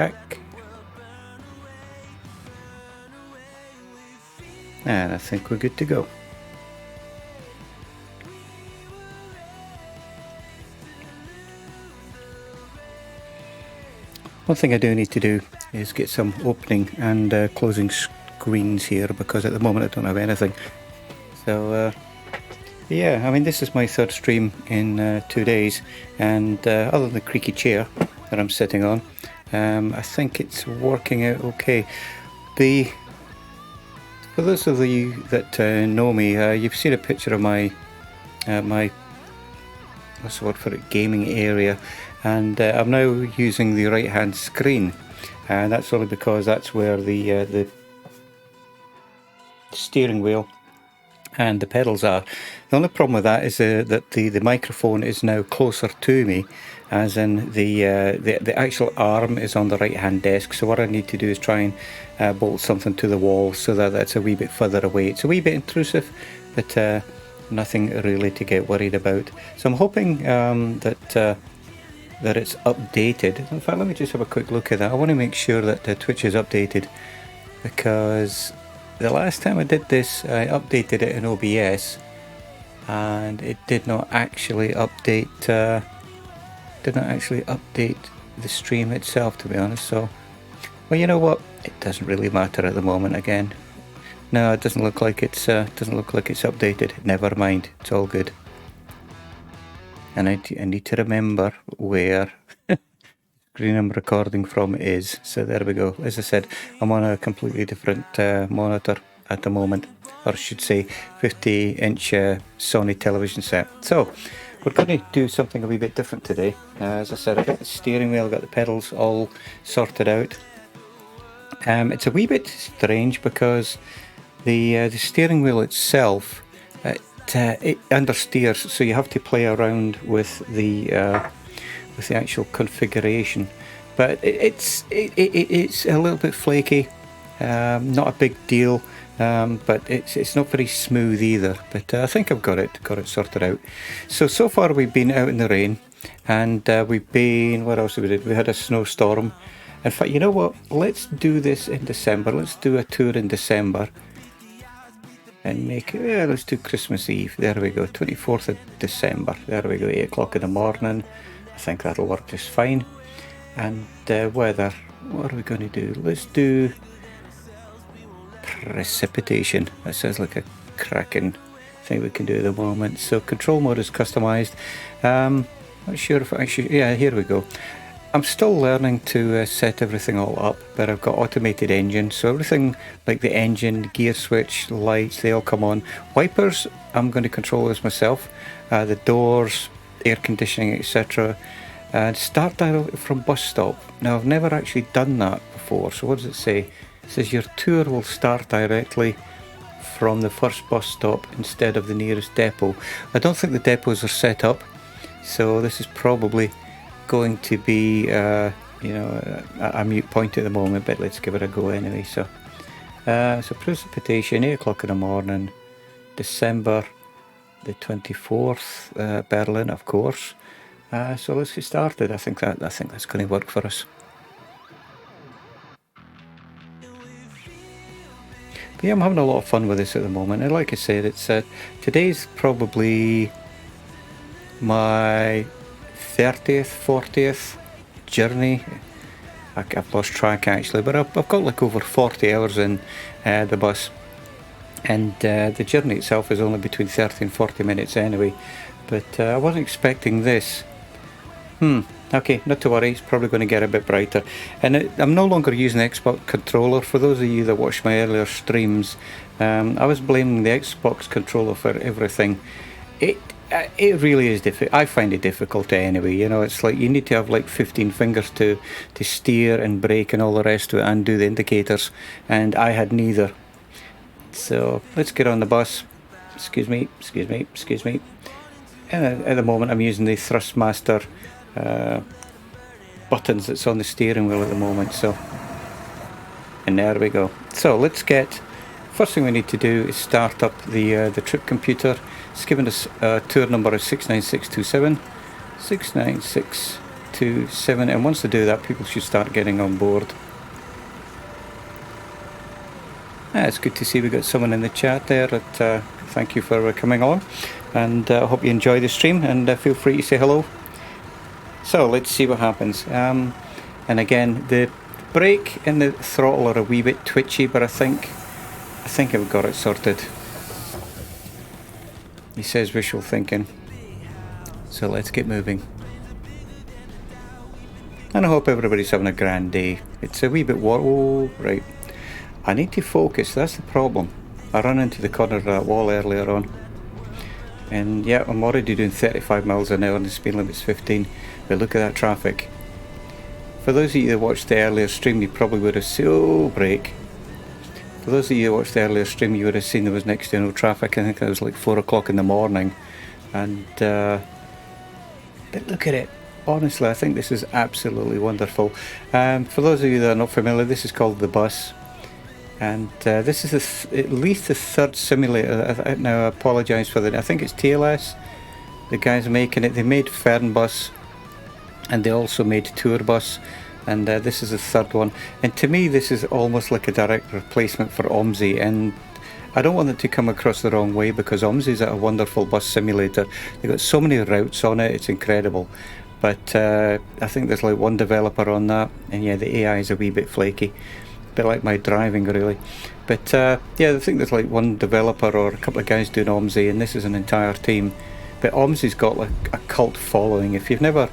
back. And I think we're good to go. One thing I do need to do is get some opening and closing screens here, because at the moment I don't have anything. So yeah, I mean, this is my third stream in 2 days, and other than the creaky chair that I'm sitting on, I think it's working out okay. For those of you that know me, you've seen a picture of my what's the word for it, gaming area, and I'm now using the right hand screen, and that's only because that's where the steering wheel and the pedals are. The only problem with that is that the microphone is now closer to me, as in the actual arm is on the right hand desk. So what I need to do is try and bolt something to the wall so that that's a wee bit further away. It's a wee bit intrusive, but nothing really to get worried about. So I'm hoping that it's updated. In fact, let me just have a quick look at that. I want to make sure that Twitch is updated, because the last time I did this, I updated it in OBS, and it did not actually update. The stream itself, to be honest. So, well, you know what? It doesn't really matter at the moment. Again, no, it doesn't look like it's updated. Never mind. It's all good. And I need to remember where screen I'm recording from is. So there we go. As I said, I'm on a completely different monitor at the moment, or I should say 50-inch Sony television set. So we're going to do something a wee bit different today. As I said, I've got the steering wheel, I've got the pedals all sorted out. It's a wee bit strange because the steering wheel itself, it understeers, so you have to play around with the actual configuration. But it's a little bit flaky, not a big deal, but it's not very smooth either. But I think I've got it sorted out. So far we've been out in the rain, and we've been, what else we did? We had a snowstorm. In fact, you know what? Let's do this in December. Let's do a tour in December. And make it, yeah, let's do Christmas Eve. There we go, 24th of December. There we go, 8 o'clock in the morning. I think that'll work just fine. And weather, what are we going to do? Let's do precipitation. That sounds like a cracking thing we can do at the moment. So control mode is customized. Not sure if actually, yeah, here we go. I'm still learning to set everything all up, but I've got automated engine, so everything like the engine, gear switch, lights, they all come on. Wipers, I'm going to control this myself. The doors, air conditioning, etc. And start dial from bus stop. Now, I've never actually done that before, so what does it say? It says your tour will start directly from the first bus stop instead of the nearest depot. I don't think the depots are set up, so this is probably going to be a mute point at the moment, but let's give it a go anyway. So precipitation, 8 o'clock in the morning, December the 24th, Berlin, of course. So let's get started. I think that's going to work for us. But yeah, I'm having a lot of fun with this at the moment, and like I said, it's today's probably my 30th, 40th journey. I've lost track actually, but I've got like over 40 hours in the bus, and the journey itself is only between 30 and 40 minutes anyway, but I wasn't expecting this. Okay, not to worry, it's probably going to get a bit brighter. And I'm no longer using the Xbox controller. For those of you that watched my earlier streams, I was blaming the Xbox controller for everything. It really is difficult. I find it difficult anyway. You know, it's like you need to have like 15 fingers to steer and brake and all the rest of it, and do the indicators, and I had neither. So let's get on the bus. Excuse me. And at the moment I'm using the Thrustmaster buttons that's on the steering wheel at the moment. So, and there we go. So let's get, first thing we need to do is start up the trip computer. It's given us tour number of 69627. 69627. to 7, and once they do that, people should start getting on board. It's good to see we got someone in the chat there. Thank you for coming on, and I hope you enjoy the stream, and feel free to say hello. So let's see what happens. And again, the brake and the throttle are a wee bit twitchy, but I think I've got it sorted. He says visual thinking. So let's get moving. And I hope everybody's having a grand day. It's a wee bit oh, right. I need to focus, that's the problem. I ran into the corner of that wall earlier on. And yeah, I'm already doing 35 miles an hour and the speed limit's 15. But look at that traffic. For those of you that watched the earlier stream, you probably would have seen, oh, brake. For those of you that watched the earlier stream, you would have seen there was next to no traffic. I think it was like 4 o'clock in the morning. And, but look at it. Honestly, I think this is absolutely wonderful. For those of you that are not familiar, this is called the bus. And this is at least the third simulator. Now I apologise for that. I think it's TLS. The guys making it. They made Fernbus, and they also made Tourbus. And this is the third one. And to me, this is almost like a direct replacement for OMSI. And I don't want it to come across the wrong way, because OMSI is a wonderful bus simulator. They've got so many routes on it. It's incredible. But I think there's like one developer on that. And yeah, the AI is a wee bit flaky. Bit like my driving, really. But yeah, I think there's like one developer or a couple of guys doing OMSI, and this is an entire team. But OMSI's got like a cult following. If you've never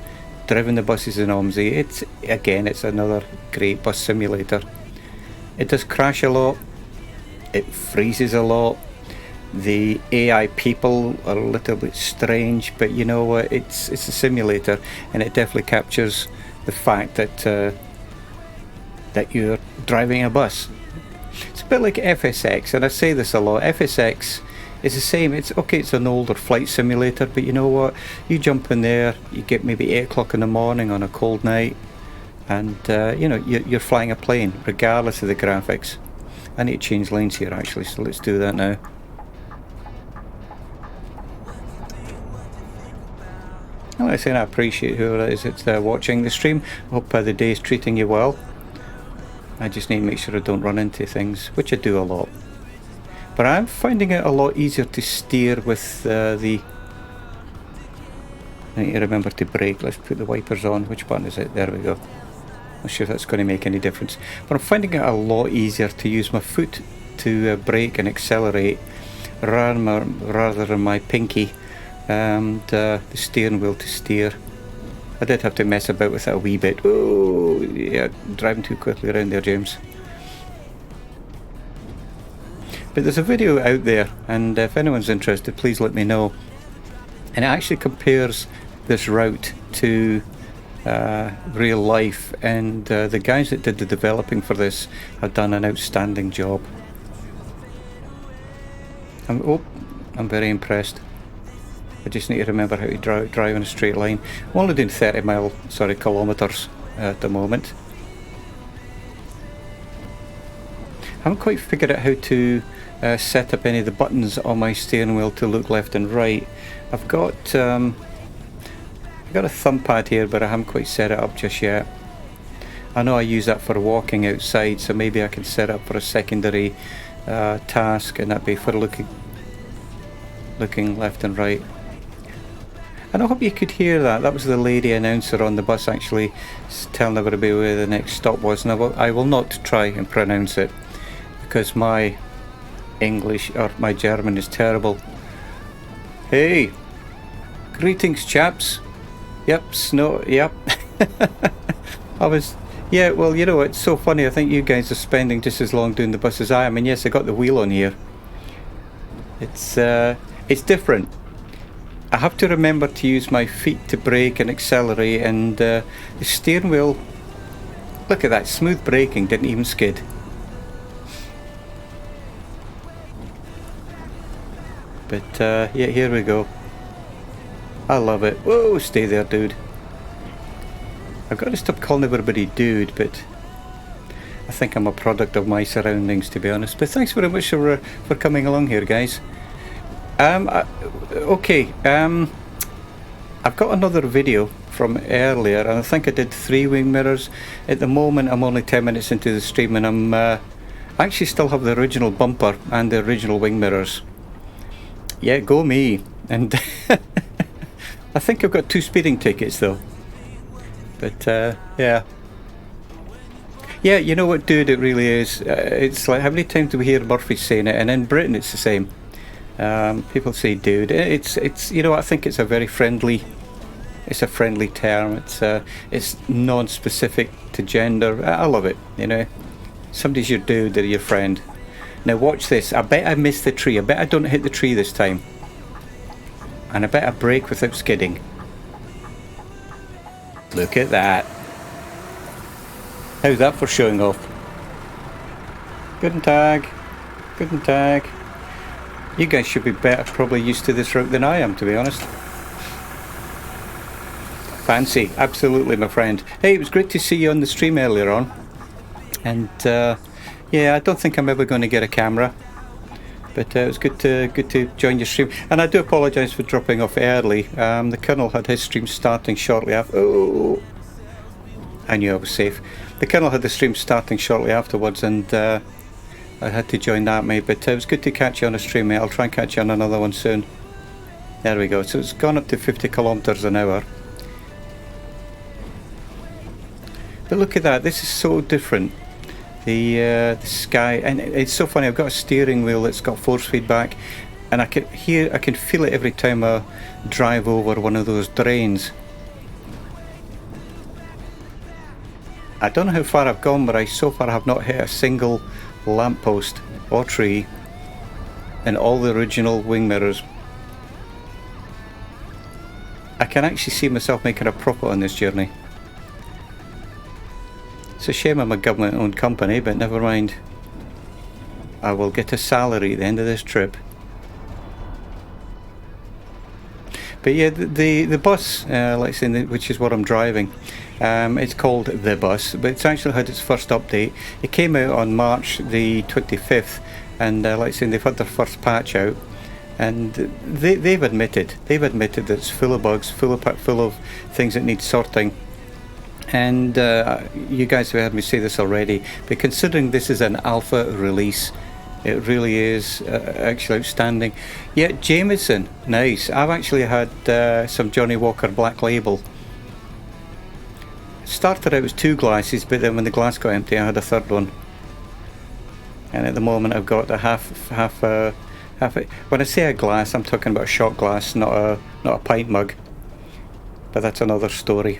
driven the buses in OMSI, it's another great bus simulator. It does crash a lot. It freezes a lot. The AI people are a little bit strange, but you know what? It's a simulator, and it definitely captures the fact that that you're driving a bus. It's a bit like FSX, and I say this a lot. FSX is the same. It's an older flight simulator, but you know what? You jump in there, you get maybe 8 o'clock in the morning on a cold night, and you know, you're flying a plane, regardless of the graphics. I need to change lanes here actually, so let's do that now. Well, I say I appreciate whoever it is that's watching the stream. I hope the day is treating you well. I just need to make sure I don't run into things, which I do a lot. But I'm finding it a lot easier to steer with the... I need to remember to brake. Let's put the wipers on. Which button is it? There we go. Not sure if that's going to make any difference. But I'm finding it a lot easier to use my foot to brake and accelerate rather than my pinky and the steering wheel to steer. I did have to mess about with it a wee bit. Oh, yeah, driving too quickly around there, James. But there's a video out there, and if anyone's interested, please let me know. And it actually compares this route to real life, and the guys that did the developing for this have done an outstanding job. I'm very impressed. I just need to remember how to drive in a straight line. I'm only doing kilometres at the moment. I haven't quite figured out how to set up any of the buttons on my steering wheel to look left and right. I've got a thumb pad here, but I haven't quite set it up just yet. I know I use that for walking outside, so maybe I can set up for a secondary task, and that'd be for looking left and right. And I hope you could hear that. That was the lady announcer on the bus actually telling everybody where the next stop was. And I will not try and pronounce it, because my English or my German is terrible. Hey, greetings chaps. Yep, yep. Yeah, well, you know, it's so funny. I think you guys are spending just as long doing the bus as I am. And yes, I got the wheel on here. It's different. I have to remember to use my feet to brake and accelerate, and the steering wheel, look at that, smooth braking, didn't even skid. But yeah, here we go. I love it. Whoa, stay there, dude. I've got to stop calling everybody dude, but I think I'm a product of my surroundings, to be honest. But thanks very much for coming along here, guys. Okay, I've got another video from earlier, and I think I did 3 wing mirrors. At the moment, I'm only 10 minutes into the stream, and I actually still have the original bumper and the original wing mirrors. Yeah, go me. And I think I've got 2 speeding tickets though. But yeah. Yeah, you know what, dude, it really is. It's like, how many times do we hear Murphy saying it? And in Britain it's the same. People say dude. It's you know, I think it's a very friendly, it's a friendly term. It's non-specific to gender. I love it, you know. Somebody's your dude, they're your friend. Now watch this. I bet I missed the tree. I bet I don't hit the tree this time. And I bet I brake without skidding. Look at that. How's that for showing off? Guten Tag. Guten Tag. You guys should be better probably used to this route than I am, to be honest. Fancy. Absolutely, my friend. Hey, it was great to see you on the stream earlier on. And yeah, I don't think I'm ever going to get a camera. But it was good to join your stream. And I do apologise for dropping off early. The Colonel had his stream starting shortly after. Oh, I knew I was safe. The Colonel had the stream starting shortly afterwards, and I had to join that, mate. But it was good to catch you on a stream, mate. I'll try and catch you on another one soon. There we go. So it's gone up to 50 kilometres an hour. But look at that. This is so different. The sky, and it's so funny. I've got a steering wheel that's got force feedback, and I can feel it every time I drive over one of those drains. I don't know how far I've gone, but I so far have not hit a single lamppost or tree in all the original wing mirrors. I can actually see myself making a profit on this journey. It's a shame I'm a government-owned company, but never mind. I will get a salary at the end of this trip. But yeah, the bus, let's say, which is what I'm driving, it's called The Bus, but it's actually had its first update. It came out on March the 25th, and like I say, they've had their first patch out, and they've admitted that it's full of bugs, full of things that need sorting. And you guys have heard me say this already, but considering this is an alpha release, it really is actually outstanding. Yeah, Jameson, nice. I've actually had some Johnny Walker Black Label. Started out as 2 glasses, but then when the glass got empty I had a third one. And at the moment I've got a half. When I say a glass, I'm talking about a shot glass, not a pint mug. But that's another story.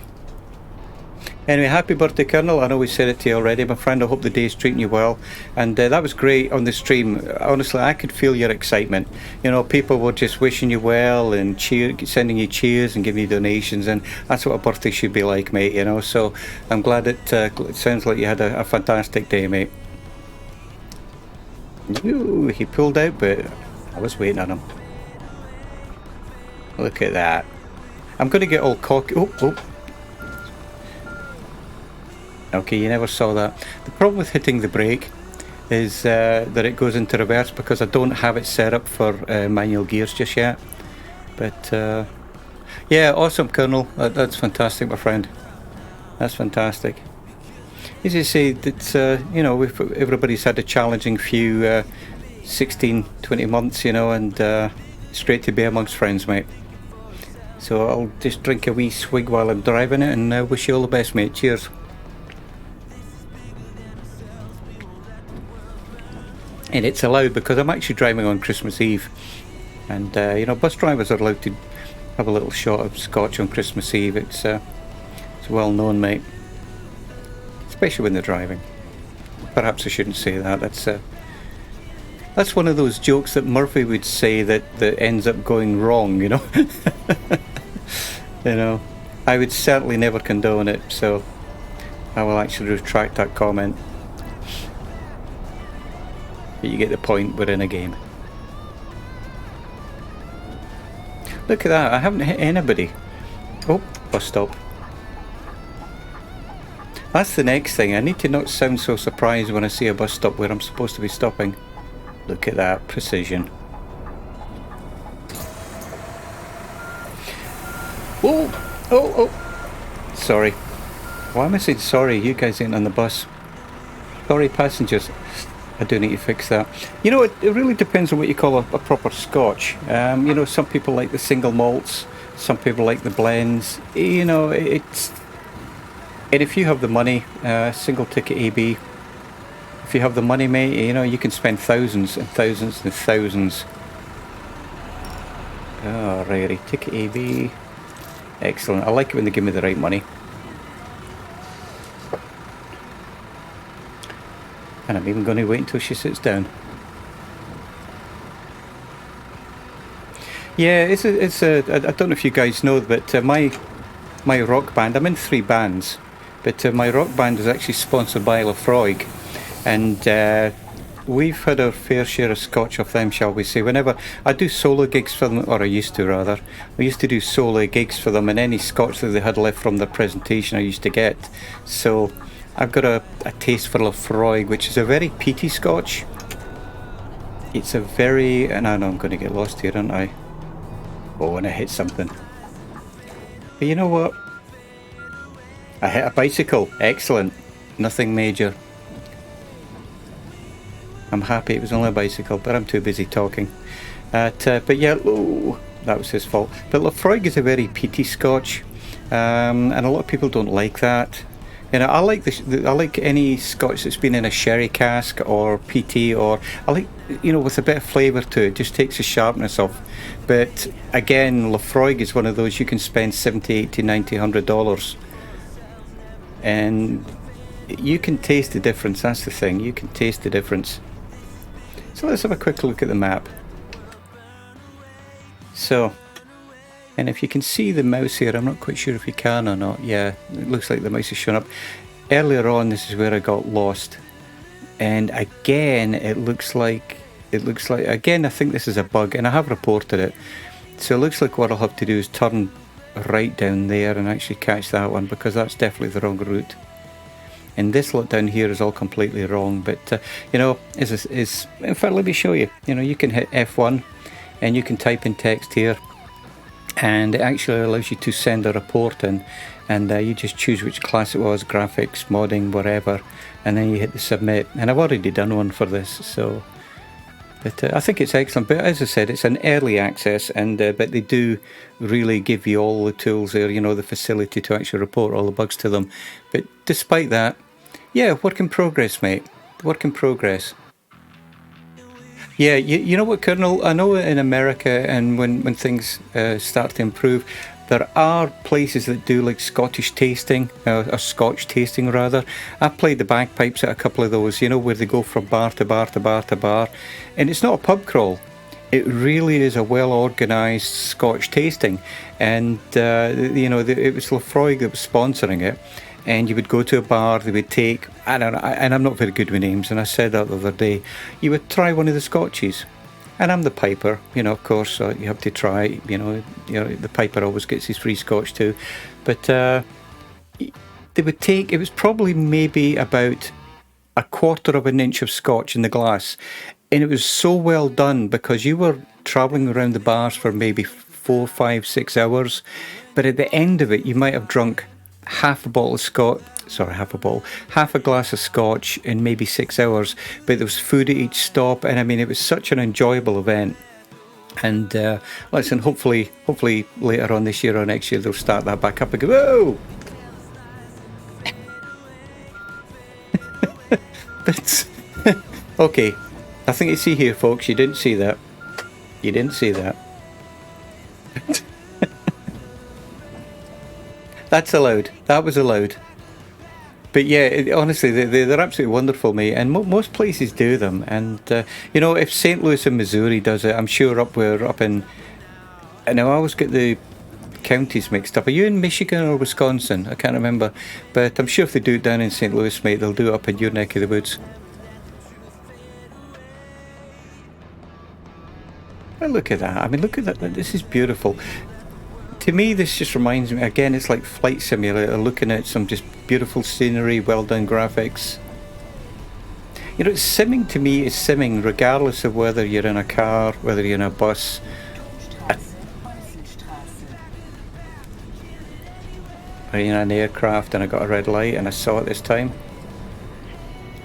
Anyway, happy birthday, Colonel. I know we said it to you already, my friend. I hope the day's treating you well. And that was great on the stream. Honestly, I could feel your excitement. You know, people were just wishing you well and sending you cheers and giving you donations. And that's what a birthday should be like, mate, you know. So I'm glad it sounds like you had a fantastic day, mate. Ooh, he pulled out, but I was waiting on him. Look at that. I'm going to get all cocky. Oh. Okay, you never saw that. The problem with hitting the brake is that it goes into reverse because I don't have it set up for manual gears just yet. But yeah, awesome, Colonel. That's fantastic, my friend. That's fantastic. As you say, it's you know, everybody's had a challenging few 16, 20 months, you know, and it's great to be amongst friends, mate. So I'll just drink a wee swig while I'm driving it, and wish you all the best, mate. Cheers. And it's allowed because I'm actually driving on Christmas Eve, and you know, bus drivers are allowed to have a little shot of scotch on Christmas Eve. It's well known, mate, especially when they're driving. Perhaps I shouldn't say that. That's one of those jokes that Murphy would say that ends up going wrong, you know. You know, I would certainly never condone it, so I will actually retract that comment. But you get the point, we're in a game. Look at that, I haven't hit anybody. Oh, bus stop. That's the next thing, I need to not sound so surprised when I see a bus stop where I'm supposed to be stopping. Look at that precision. Oh. sorry. Why am I saying sorry? You guys ain't on the bus. Sorry, passengers. I do need to fix that. You know, it really depends on what you call a proper Scotch. You know, some people like the single malts, some people like the blends. You know, it's... And if you have the money, single ticket AB, if you have the money, mate, you know, you can spend thousands and thousands and thousands. Oh, righty, ticket AB. Excellent. I like it when they give me the right money. And I'm even going to wait until she sits down. Yeah, I don't know if you guys know, but my rock band, I'm in 3 bands, but my rock band is actually sponsored by Lafroig, and we've had our fair share of Scotch off them, shall we say. Whenever I do solo gigs for them, or I used to rather, I used to do solo gigs for them, and any Scotch that they had left from their presentation I used to get. So I've got a taste for Lafroig, which is a very peaty Scotch. It's a very... and I know I'm going to get lost here, aren't I? Oh, and I hit something. But you know what? I hit a bicycle. Excellent. Nothing major. I'm happy it was only a bicycle, but I'm too busy talking. But yeah, oh, that was his fault. But Lafroig is a very peaty Scotch, and a lot of people don't like that. You know, I like any Scotch that's been in a sherry cask or peaty, or I like, you know, with a bit of flavour to it. Just takes the sharpness off. But again, Lafroig is one of those you can spend $70, $80, $90, $100, and you can taste the difference. That's the thing. You can taste the difference. So let's have a quick look at the map. So, and if you can see the mouse here, I'm not quite sure if you can or not. Yeah, it looks like the mouse is showing up. Earlier on, this is where I got lost. And again, it looks like, again, I think this is a bug, and I have reported it. So it looks like what I'll have to do is turn right down there and actually catch that one, because that's definitely the wrong route. And this lot down here is all completely wrong. But, you know, in fact, let me show you. You know, you can hit F1 and you can type in text here, and it actually allows you to send a report in, and you just choose which class it was, graphics, modding, whatever, and then you hit the submit. And I've already done one for this, so... But I think it's excellent. But as I said, it's an early access, and but they do really give you all the tools there, you know, the facility to actually report all the bugs to them. But despite that, yeah, work in progress, mate. Work in progress. Yeah, you know what, Colonel? I know in America, and when things start to improve, there are places that do like Scottish tasting, or Scotch tasting rather. I've played the bagpipes at a couple of those, you know, where they go from bar to bar to bar to bar. And it's not a pub crawl. It really is a well-organised Scotch tasting. And, you know, it was Lafroig that was sponsoring it. And you would go to a bar, they would take, I don't know, and I'm not very good with names, and I said that the other day, you would try one of the Scotches. And I'm the piper, you know, of course, so you have to try, you know, the piper always gets his free Scotch too. But they would take, it was probably maybe about 1/4 of an inch of Scotch in the glass. And it was so well done, because you were travelling around the bars for maybe 4, 5, 6 hours. But at the end of it, you might have drunk half a glass of Scotch in maybe 6 hours, but there was food at each stop, and I mean, it was such an enjoyable event. And listen, hopefully later on this year or next year they'll start that back up again. Whoa! But okay, I think you see here, folks, you didn't see that. You didn't see that. That's allowed. That was allowed. But yeah, honestly, they're absolutely wonderful, mate. And most places do them. And you know, if St. Louis in Missouri does it, I'm sure up in. And I always get the counties mixed up. Are you in Michigan or Wisconsin? I can't remember. But I'm sure if they do it down in St. Louis, mate, they'll do it up in your neck of the woods. Well, look at that. I mean, look at that. This is beautiful. To me, this just reminds me, again, it's like Flight Simulator, looking at some just beautiful scenery, well done graphics. You know, simming to me is simming regardless of whether you're in a car, whether you're in a bus. in an aircraft and I got a red light and I saw it this time.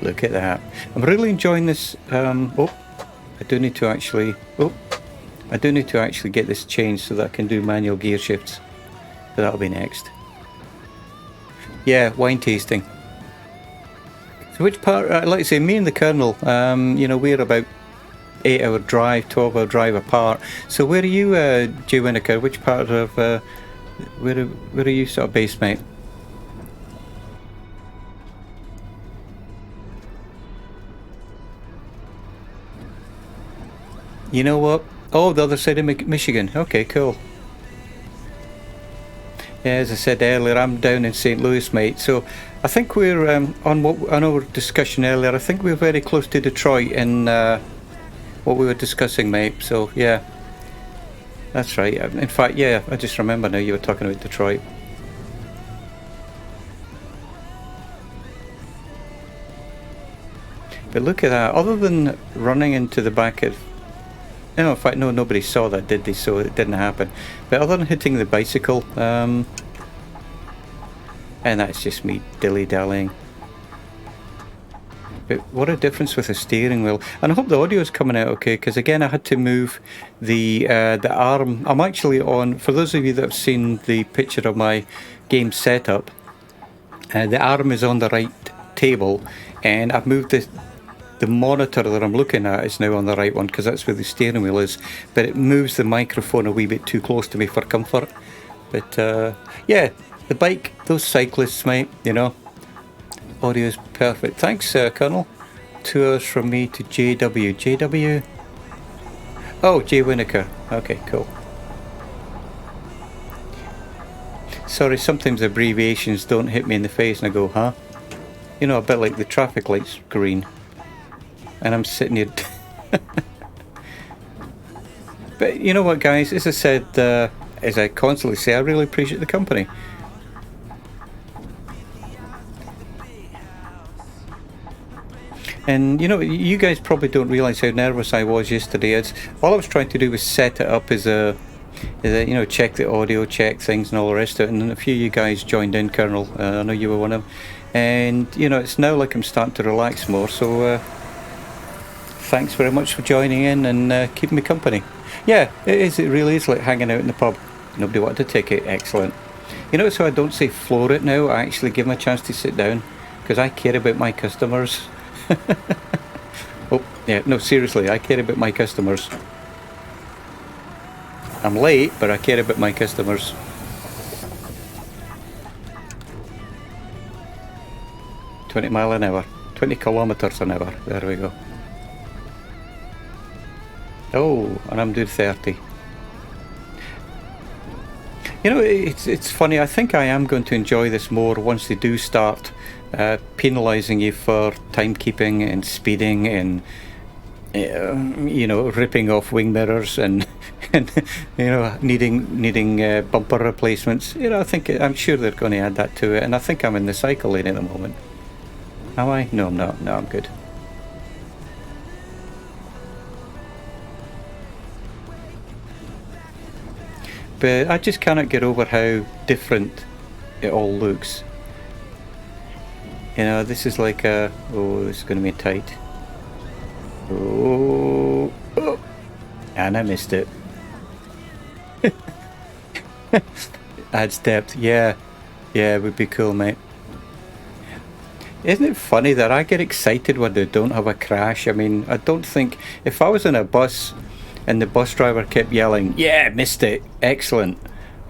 Look at that. I'm really enjoying this. I do need to actually get this changed so that I can do manual gear shifts. So that'll be next. Yeah, wine tasting. So which part, like I say, me and the Colonel, we're about 8-hour drive, 12-hour drive apart. So where are you, Jay Winokur? Which part of, where are you sort of based, mate? You know what? Oh, the other side of Michigan. Okay, cool. Yeah, as I said earlier, I'm down in St. Louis, mate. So I think we're on our discussion earlier. I think we're very close to Detroit in what we were discussing, mate. So yeah, that's right. In fact, yeah, I just remember now you were talking about Detroit. But look at that. Other than running into the back of... No, in fact, no, nobody saw that, did they? So it didn't happen. But other than hitting the bicycle, and that's just me dilly-dallying. But what a difference with the steering wheel. And I hope the audio is coming out okay, because again, I had to move the arm. I'm actually on, for those of you that have seen the picture of my game setup, the arm is on the right table, and I've moved the monitor that I'm looking at is now on the right one because that's where the steering wheel is, but it moves the microphone a wee bit too close to me for comfort. But yeah, the bike, those cyclists, mate, audio is perfect. Thanks, Colonel. 2 hours from me to JW. JW? Oh, Jay Winokur. Okay, cool. Sorry, sometimes abbreviations don't hit me in the face and I go, huh? A bit like the traffic lights green. And I'm sitting here. But you know what, guys? As I said, as I constantly say, I really appreciate the company. And you guys probably don't realise how nervous I was yesterday. All I was trying to do was set it up as a check the audio, check things, and all the rest of it. And a few of you guys joined in, Colonel. I know you were one of them. And it's now like I'm starting to relax more. So. Thanks very much for joining in and keeping me company. Yeah, it is. It really is like hanging out in the pub. Nobody wanted to take it. Excellent. So I don't say floor it now. I actually give them a chance to sit down because I care about my customers. Oh, yeah. No, seriously, I care about my customers. I'm late, but I care about my customers. $20 miles an hour. 20 kilometers an hour. There we go. Oh, and I'm doing 30. It's funny. I think I am going to enjoy this more once they do start penalising you for timekeeping and speeding and ripping off wing mirrors and needing bumper replacements. I'm sure they're going to add that to it. And I think I'm in the cycle lane at the moment. Am I? No, I'm not. No, I'm good. But I just cannot get over how different it all looks. This is like this is going to be tight. Oh, and I missed it. Adds depth, yeah, it would be cool, mate. Isn't it funny that I get excited when they don't have a crash? I mean, I don't think, if I was in a bus and the bus driver kept yelling, yeah, missed it, excellent,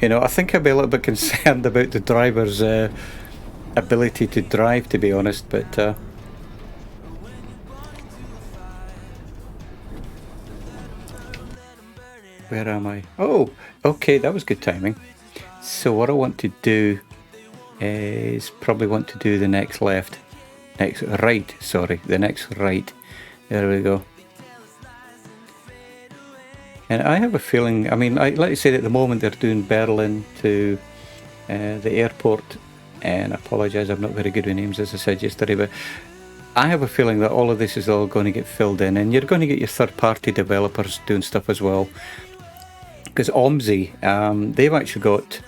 I think I'd be a little bit concerned about the driver's ability to drive, to be honest. But where am I? Oh, okay, that was good timing. So what I want to do is probably want to do the next right. There we go. And I have a feeling, I mean, like I said, at the moment they're doing Berlin to the airport, and I apologise, I'm not very good with names, as I said yesterday, but I have a feeling that all of this is all going to get filled in, and you're going to get your third-party developers doing stuff as well. Because OMSI, they've actually got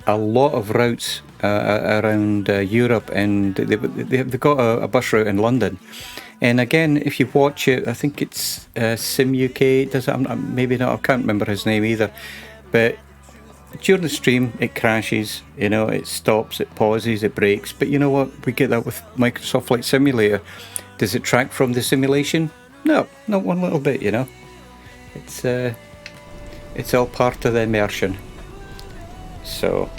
a lot of routes around Europe, and they've got a bus route in London. And again, if you watch it, I think it's Sim UK does it. Maybe not. I can't remember his name either. But during the stream, it crashes. You know, it stops, it pauses, it breaks. But you know what? We get that with Microsoft Flight Simulator. Does it track from the simulation? No, not one little bit. You know, it's all part of the immersion. So,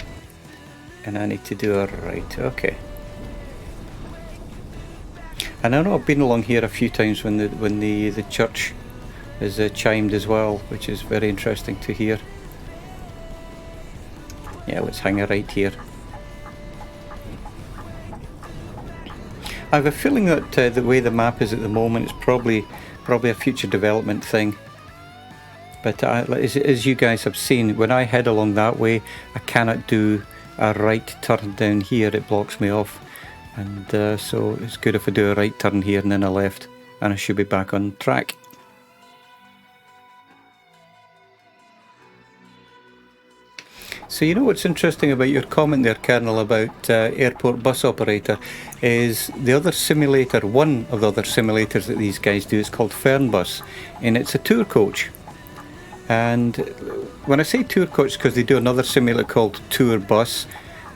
and I need to do a right. Okay. And I know I've been along here a few times when the church is chimed as well, which is very interesting to hear. Yeah, let's hang a right here. I have a feeling that the way the map is at the moment is probably a future development thing. But as you guys have seen, when I head along that way, I cannot do a right turn down here. It blocks me off. And so it's good if I do a right turn here and then a left, and I should be back on track. So you know what's interesting about your comment there, Colonel, about airport bus operator, is the other simulator, one of the other simulators that these guys do is called Fernbus, and it's a tour coach. And when I say tour coach, because they do another simulator called Tour Bus,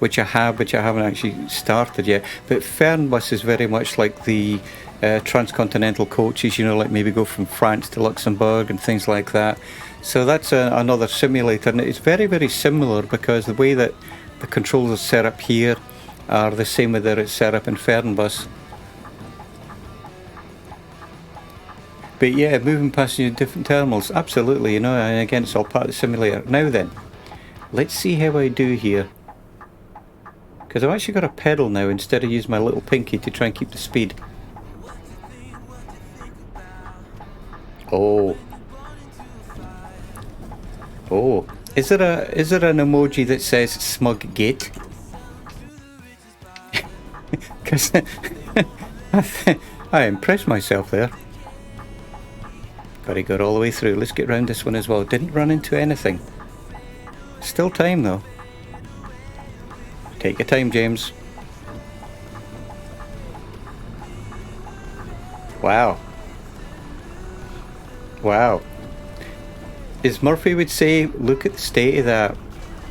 which I haven't actually started yet. But Fernbus is very much like the transcontinental coaches, you know, like maybe go from France to Luxembourg and things like that. So that's another simulator, and it's very, very similar because the way that the controls are set up here are the same way that it's set up in Fernbus. But yeah, moving passengers in different terminals, absolutely, you know, and again, it's all part of the simulator. Now then, let's see how I do here. Because I've actually got a pedal now instead of using my little pinky to try and keep the speed. Oh. Oh. Is there an emoji that says smug gate? Because I impressed myself there. Got to go all the way through. Let's get round this one as well. Didn't run into anything. Still time though. Take your time, James. Wow. Wow. As Murphy would say, look at the state of that.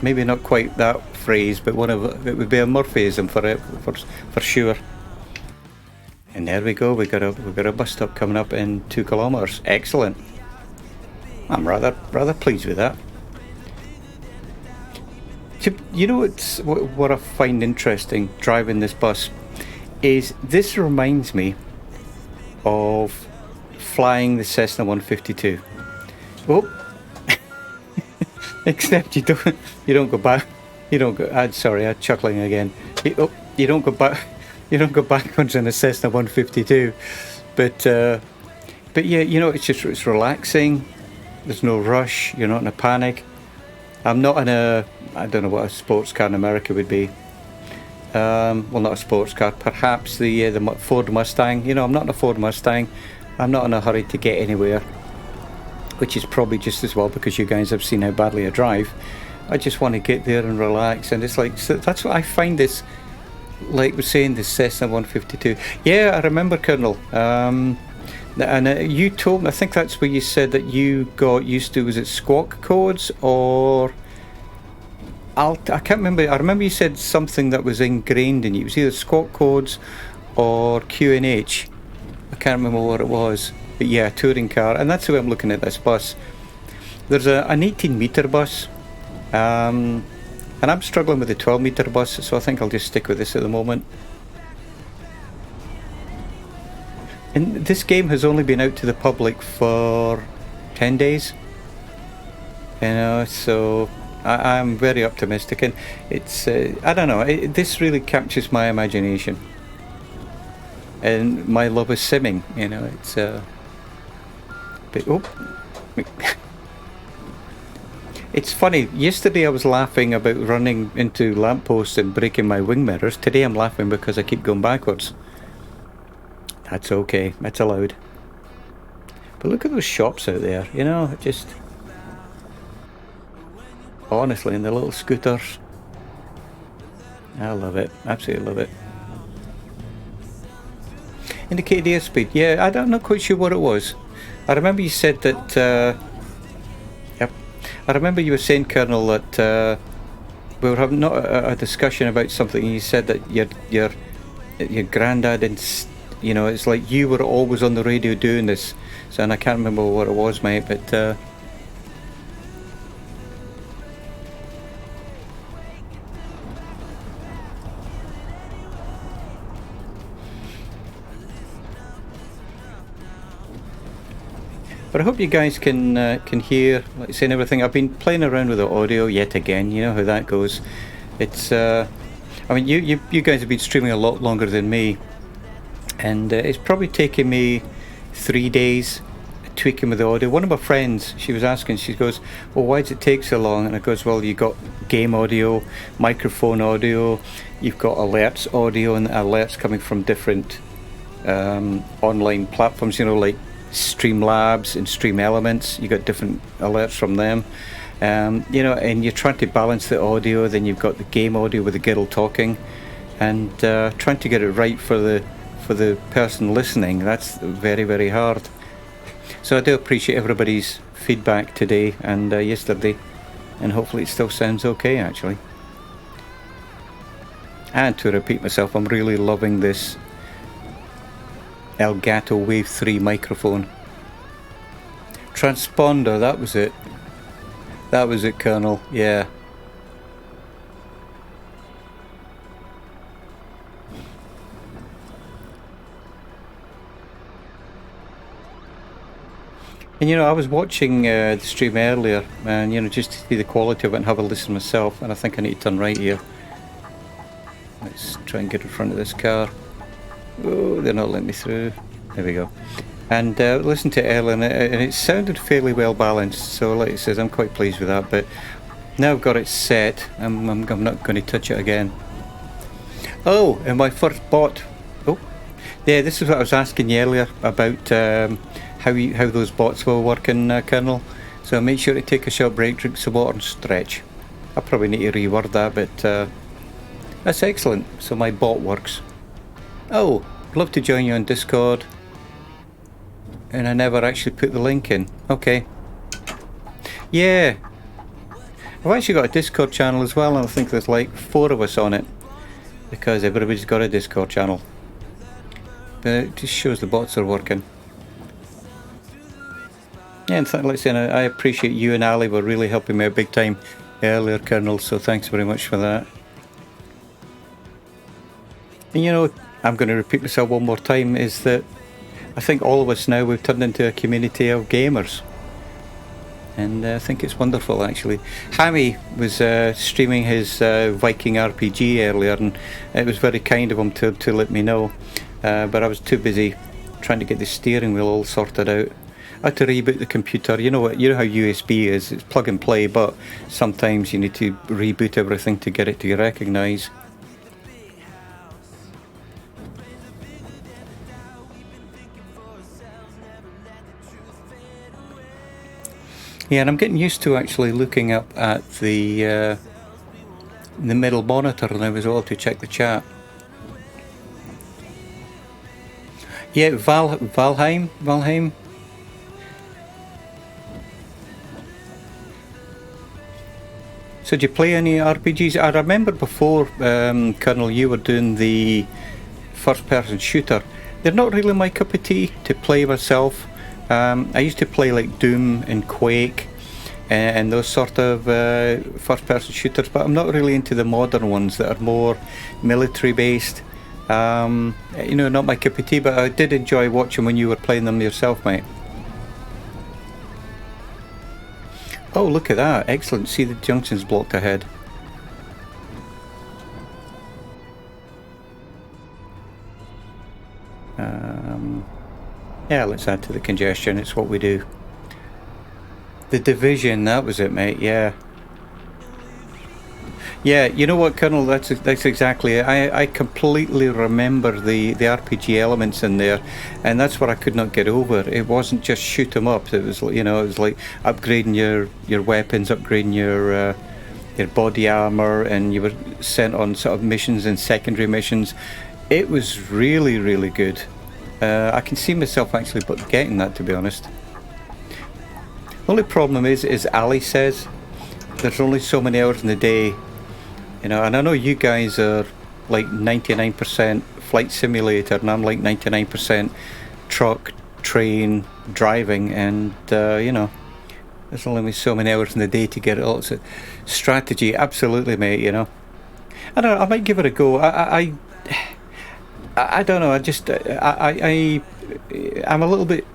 Maybe not quite that phrase, but it would be a Murphyism for sure. And there we go. We got a bus stop coming up in 2 kilometres. Excellent. I'm rather pleased with that. You know what I find interesting driving this bus is this reminds me of flying the Cessna 152. Oh, except you don't go back. You don't go. I'm chuckling again. You don't go back. You don't go backwards in a Cessna 152. But yeah, you know, it's relaxing. There's no rush. You're not in a panic. I'm not in I don't know what a sports car in America would be. Well, not a sports car. Perhaps the Ford Mustang. You know, I'm not in a Ford Mustang. I'm not in a hurry to get anywhere, which is probably just as well because you guys have seen how badly I drive. I just want to get there and relax, and it's like, so that's what I find this, like we're saying, the Cessna 152. Yeah, I remember, Colonel. And you told me, I think that's where you said that you got used to, was it squawk codes or... I can't remember. I remember you said something that was ingrained in you. It was either squawk codes or QNH. I can't remember what it was. But yeah, touring car. And that's the way I'm looking at this bus. There's an 18 metre bus. And I'm struggling with the 12 metre bus, so I think I'll just stick with this at the moment. And this game has only been out to the public for 10 days. You know, so... I'm very optimistic, and it's I don't know, this really captures my imagination and my love of simming, you know. It's it's funny, yesterday I was laughing about running into lampposts and breaking my wing mirrors. Today I'm laughing because I keep going backwards. That's okay, that's allowed. But look at those shops out there, you know, just... honestly, and the little scooters. I love it. Absolutely love it. Indicated airspeed. Yeah, I'm not quite sure what it was. I remember you said that. Yep. I remember you were saying, Colonel, that we were having not a discussion about something. You said that your granddad and it's like you were always on the radio doing this. So, and I can't remember what it was, mate. But I hope you guys can hear, like saying everything. I've been playing around with the audio yet again. You know how that goes. It's I mean, you guys have been streaming a lot longer than me, and it's probably taken me 3 days tweaking with the audio. One of my friends, she was asking, she goes, well, why does it take so long? And I goes, well, you got game audio, microphone audio, you've got alerts audio, and alerts coming from different online platforms, like Streamlabs and Stream Elements. You got different alerts from them. And you're trying to balance the audio. Then you've got the game audio with the girl talking, and trying to get it right for the person listening. That's very, very hard. So I do appreciate everybody's feedback today and yesterday, and hopefully it still sounds okay, actually. And to repeat myself, I'm really loving this Elgato Wave 3 microphone. Transponder, that was it. That was it, Colonel. Yeah. And I was watching the stream earlier, and just to see the quality of it and have a listen myself. And I think I need to turn right here. Let's try and get in front of this car. Oh, they're not letting me through. There we go. And listen to Ellen, and it sounded fairly well balanced. So, like it says, I'm quite pleased with that. But now I've got it set, I'm not going to touch it again. Oh, and my first bot. Oh, yeah. This is what I was asking you earlier about how those bots were working, Colonel. So make sure to take a short break, drink some water, and stretch. I probably need to reword that, but that's excellent. So my bot works. Oh, love to join you on Discord. And I never actually put the link in. Okay. Yeah. I've actually got a Discord channel as well, and I think there's like 4 of us on it. Because everybody's got a Discord channel. But it just shows the bots are working. Yeah, and like I said, I appreciate you and Ali were really helping me out big time earlier, Colonel, so thanks very much for that. And I'm going to repeat myself one more time, is that I think all of us now, we've turned into a community of gamers. And I think it's wonderful, actually. Hammy was streaming his Viking RPG earlier, and it was very kind of him to let me know. But I was too busy trying to get the steering wheel all sorted out. I had to reboot the computer. You know how USB is, it's plug and play, but sometimes you need to reboot everything to get it to recognise. Yeah, and I'm getting used to actually looking up at the middle monitor now as well to check the chat. Yeah, Valheim. So do you play any RPGs? I remember before, Colonel, you were doing the first-person shooter. They're not really my cup of tea to play myself. I used to play like Doom and Quake and those sort of first-person shooters, but I'm not really into the modern ones that are more military-based. Not my cup of tea, but I did enjoy watching when you were playing them yourself, mate. Oh, look at that. Excellent. See, the junction's blocked ahead. Yeah, let's add to the congestion. It's what we do. The Division, that was it, mate. Yeah. Yeah, you know what, Colonel? That's exactly it. I completely remember the RPG elements in there, and that's what I could not get over. It wasn't just shoot 'em up. It was it was like upgrading your weapons, upgrading your body armor, and you were sent on sort of missions and secondary missions. It was really, really good. I can see myself actually getting that, to be honest. Only problem is, as Ali says, there's only so many hours in the day, you know. And I know you guys are like 99% flight simulator, and I'm like 99% truck, train, driving, and you know, there's only so many hours in the day to get it all. It's a strategy, absolutely, mate. You know, I don't know, I might give it a go. I don't know. I'm a little bit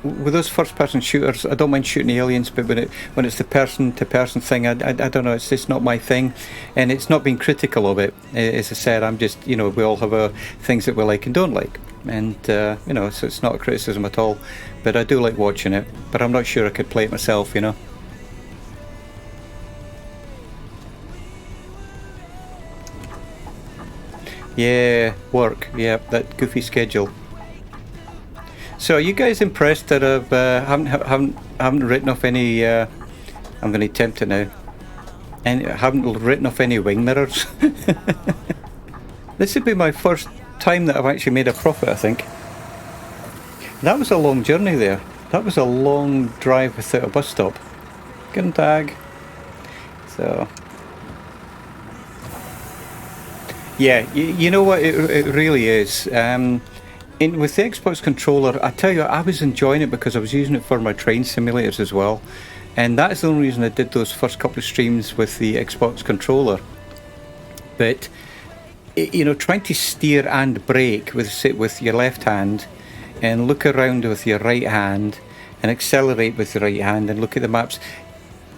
with those first-person shooters. I don't mind shooting aliens, but when it's the person-to-person thing, I don't know. It's just not my thing, and it's not being critical of it. As I said, I'm just, you know, we all have our things that we like and don't like, and you know, so it's not a criticism at all. But I do like watching it, but I'm not sure I could play it myself, you know. Yeah, work. Yeah, that goofy schedule. So, are you guys impressed that I haven't written off any? I'm going to attempt it now. And haven't written off any wing mirrors. This would be my first time that I've actually made a profit, I think. That was a long journey there. That was a long drive without a bus stop. Good tag. So. Yeah, you know what, it really is. With the Xbox controller, I tell you, I was enjoying it because I was using it for my train simulators as well. And that's the only reason I did those first couple of streams with the Xbox controller. But, you know, trying to steer and brake with your left hand, and look around with your right hand, and accelerate with the right hand, and look at the maps,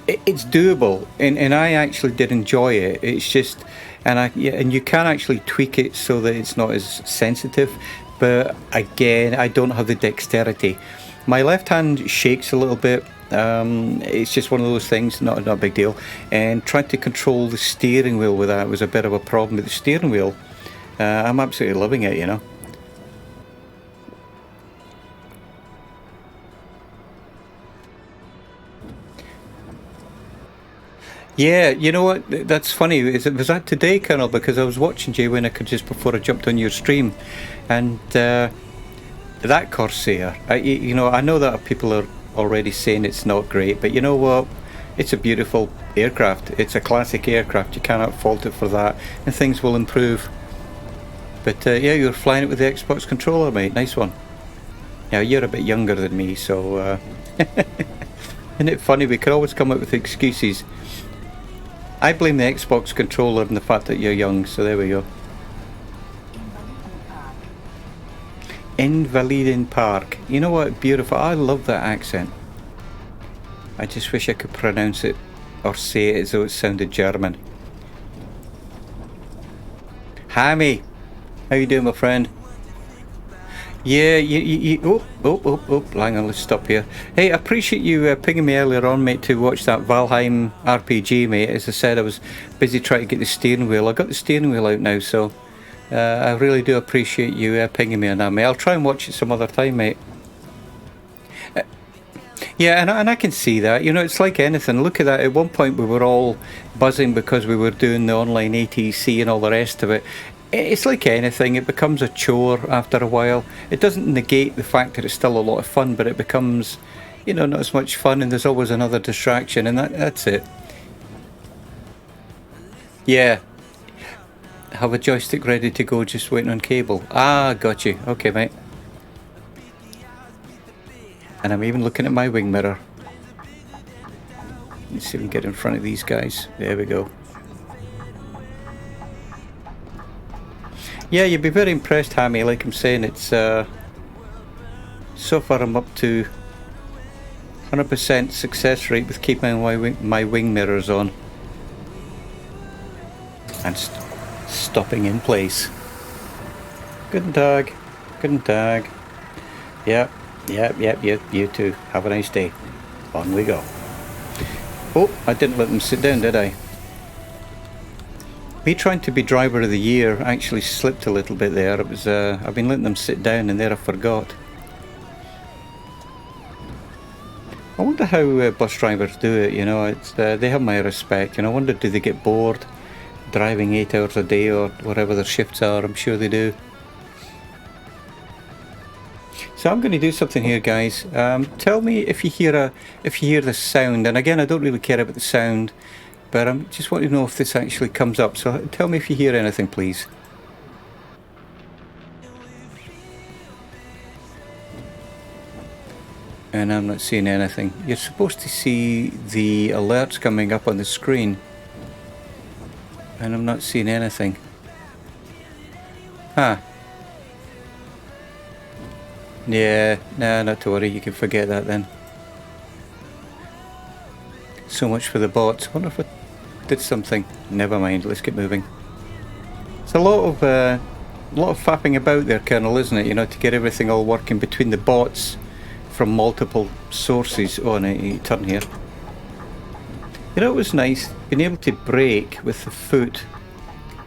it's doable, and I actually did enjoy it. It's just, and you can actually tweak it so that it's not as sensitive, but again, I don't have the dexterity. My left hand shakes a little bit. It's just one of those things, not a big deal. And trying to control the steering wheel with that was a bit of a problem. With the steering wheel, I'm absolutely loving it, you know. Yeah, you know what? That's funny. Was that today, Colonel? Because I was watching Jay Winnicker just before I jumped on your stream, and that Corsair. You know, I know that people are already saying it's not great, but you know what? It's a beautiful aircraft. It's a classic aircraft. You cannot fault it for that, and things will improve. But yeah, you're flying it with the Xbox controller, mate. Nice one. Yeah, you're a bit younger than me, so isn't it funny? We can always come up with excuses. I blame the Xbox controller and the fact that you're young, so there we go. Invaliden Park. You know what? Beautiful. I love that accent. I just wish I could pronounce it or say it as though it sounded German. Hammy, how you doing, my friend? Yeah, hang on, let's stop here. Hey, I appreciate you pinging me earlier on, mate, to watch that Valheim RPG, mate. As I said, I was busy trying to get the steering wheel. I got the steering wheel out now, so I really do appreciate you pinging me on that, mate. I'll try and watch it some other time, mate. Yeah, and I can see that. You know, it's like anything. Look at that. At one point, we were all buzzing because we were doing the online ATC and all the rest of it. It's like anything. It becomes a chore after a while. It doesn't negate the fact that it's still a lot of fun, but it becomes, you know, not as much fun, and there's always another distraction, and that's it. Yeah. Have a joystick ready to go, just waiting on cable. Ah, got you. Okay, mate. And I'm even looking at my wing mirror. Let's see if we can get in front of these guys. There we go. Yeah, you'd be very impressed, Hammy. Like I'm saying, it's so far I'm up to 100% success rate with keeping my wing mirrors on and stopping in place. Guten Tag. Guten Tag. Yep, you too. Have a nice day. On we go. Oh, I didn't let them sit down, did I? Me trying to be driver of the year actually slipped a little bit there. It was I've been letting them sit down, and there I forgot. I wonder how bus drivers do it, you know, it's they have my respect, you know. I wonder, do they get bored driving 8 hours a day or whatever their shifts are? I'm sure they do. So I'm going to do something here, guys. Tell me if you hear the sound, and again, I don't really care about the sound, but I just want to know if this actually comes up. So tell me if you hear anything, please. And I'm not seeing anything. You're supposed to see the alerts coming up on the screen, and I'm not seeing anything. Huh. Yeah, nah, not to worry, you can forget that then. So much for the bots. I wonder if I did something. Never mind, let's get moving. It's a lot of faffing about there, Colonel, isn't it? You know, to get everything all working between the bots from multiple sources. Oh, no, you turn here. You know, it was nice being able to brake with the foot.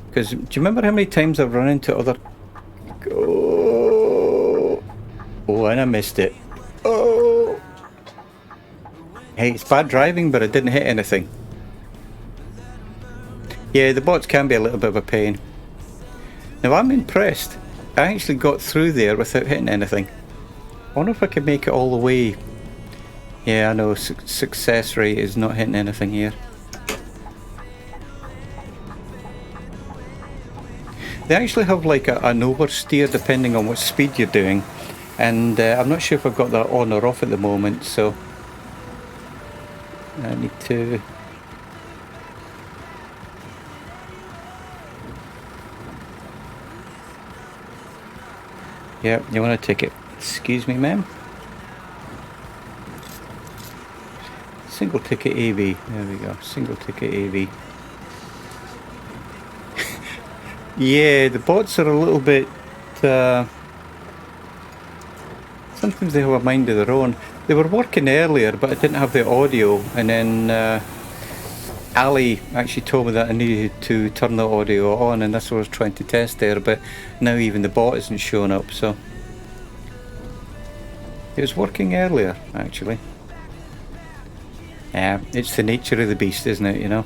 Because do you remember how many times I've run into other... Oh, and I missed it. Oh! Hey, it's bad driving, but I didn't hit anything. Yeah, the bots can be a little bit of a pain. Now, I'm impressed. I actually got through there without hitting anything. I wonder if I could make it all the way. Yeah, I know, success rate is not hitting anything here. They actually have like an oversteer depending on what speed you're doing. And I'm not sure if I've got that on or off at the moment, so I need to... Yeah, you want a ticket? Excuse me, ma'am? Single ticket AV. There we go. Single ticket AV. Yeah, the bots are a little bit... sometimes they have a mind of their own. They were working earlier, but I didn't have the audio, and then Ali actually told me that I needed to turn the audio on, and that's what I was trying to test there, but now even the bot isn't showing up, so... It was working earlier, actually. Yeah, it's the nature of the beast, isn't it, you know?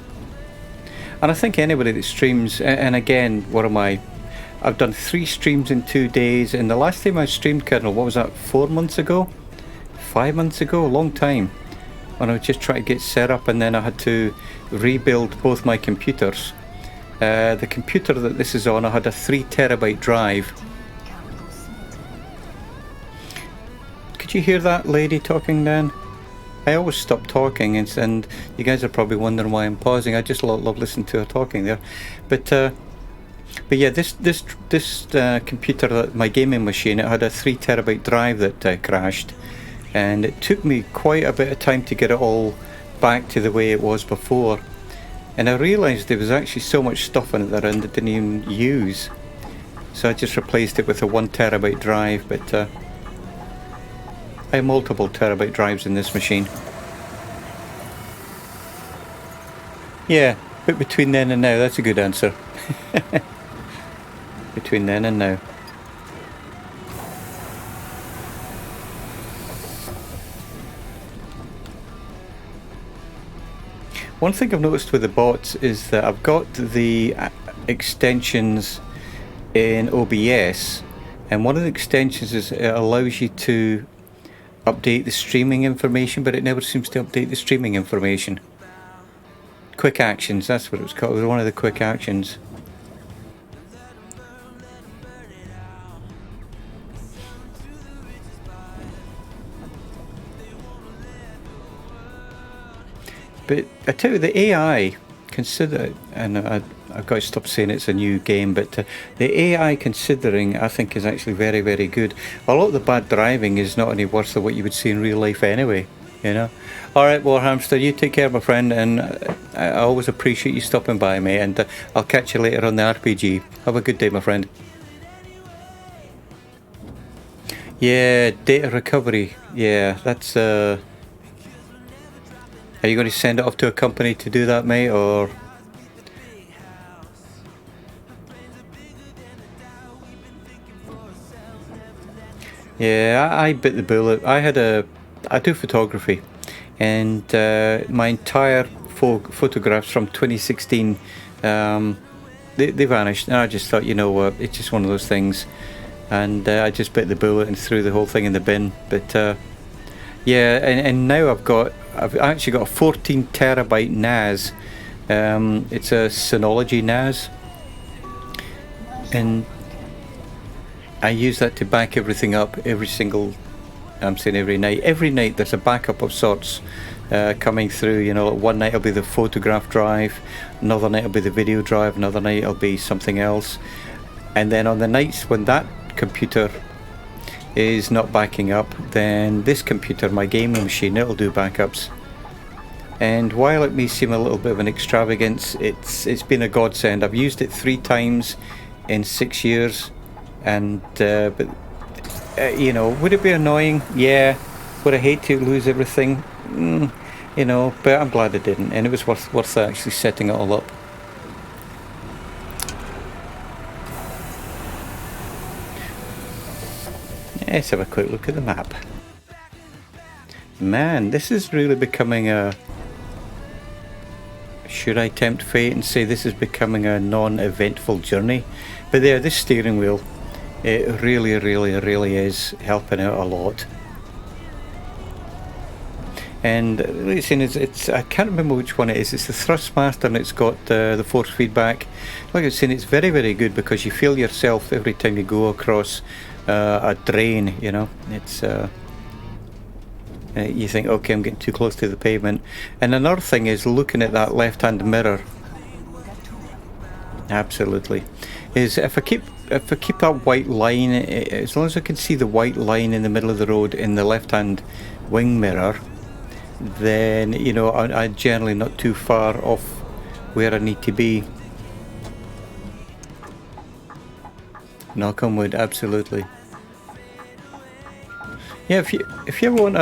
And I think anybody that streams, and again, what am I? I've done 3 streams in 2 days, and the last time I streamed, Colonel, what was that, 4 months ago? 5 months ago? A long time. When I was just trying to get set up, and then I had to rebuild both my computers. The computer that this is on, I had a 3 terabyte drive. Could you hear that lady talking then? I always stop talking, and you guys are probably wondering why I'm pausing. I just love listening to her talking there. But yeah, this computer, my gaming machine, it had a 3 terabyte drive that crashed, and it took me quite a bit of time to get it all back to the way it was before. And I realised there was actually so much stuff in it that I didn't even use, so I just replaced it with a 1 terabyte drive. But I have multiple terabyte drives in this machine. Yeah, but between then and now, that's a good answer. Between then and now. One thing I've noticed with the bots is that I've got the extensions in OBS, and one of the extensions is it allows you to update the streaming information, but it never seems to update the streaming information. Quick actions, that's what it was called. It was one of the quick actions. But I tell you, the AI consider, and I've got to stop saying it's a new game, but the AI considering, I think, is actually very, very good. A lot of the bad driving is not any worse than what you would see in real life anyway, you know. Alright, Warhamster, you take care, my friend, and I always appreciate you stopping by, mate, and I'll catch you later on the RPG. Have a good day, my friend. Yeah, data recovery, yeah, that's are you going to send it off to a company to do that, mate, or...? Yeah, I bit the bullet. I do photography, and my entire photographs from 2016, they vanished. And I just thought, you know what, it's just one of those things, and I just bit the bullet and threw the whole thing in the bin. But yeah, and now I've actually got a 14 terabyte NAS. It's a Synology NAS, and I use that to back everything up every single, I'm saying every night. Every night there's a backup of sorts coming through. You know, one night it'll be the photograph drive, another night it'll be the video drive, another night it'll be something else. And then on the nights when that computer is not backing up, then this computer, my gaming machine, it'll do backups. And while it may seem a little bit of an extravagance, it's been a godsend. I've used it 3 times in 6 years, and but you know, would it be annoying? Yeah. Would I hate to lose everything? You know, but I'm glad I didn't, and it was worth actually setting it all up. Let's have a quick look at the map. Man, this is really becoming a... Should I tempt fate and say this is becoming a non-eventful journey? But there, this steering wheel, it really is helping out a lot. And listen, it's I can't remember which one it is. It's the Thrustmaster, and it's got the force feedback. Like I was saying, it's very good, because you feel yourself every time you go across a drain. You know, it's you think, okay, I'm getting too close to the pavement. And another thing is looking at that left-hand mirror. Absolutely, is if I keep that white line, as long as I can see the white line in the middle of the road in the left-hand wing mirror, then, you know, I'm generally not too far off where I need to be. Knock on wood, absolutely. Yeah, if you ever want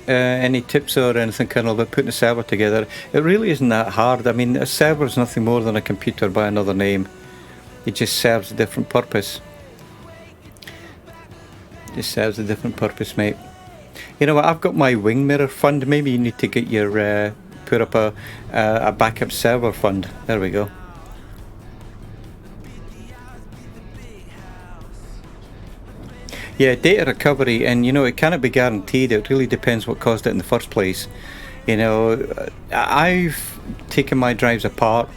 any tips or anything, Colonel, about putting a server together, it really isn't that hard. I mean, a server is nothing more than a computer by another name. It just serves a different purpose. Just serves a different purpose, mate. You know what? I've got my wing mirror fund. Maybe you need to get your put up a backup server fund. There we go. Yeah, data recovery, and you know, it cannot be guaranteed. It really depends what caused it in the first place. You know, I've taken my drives apart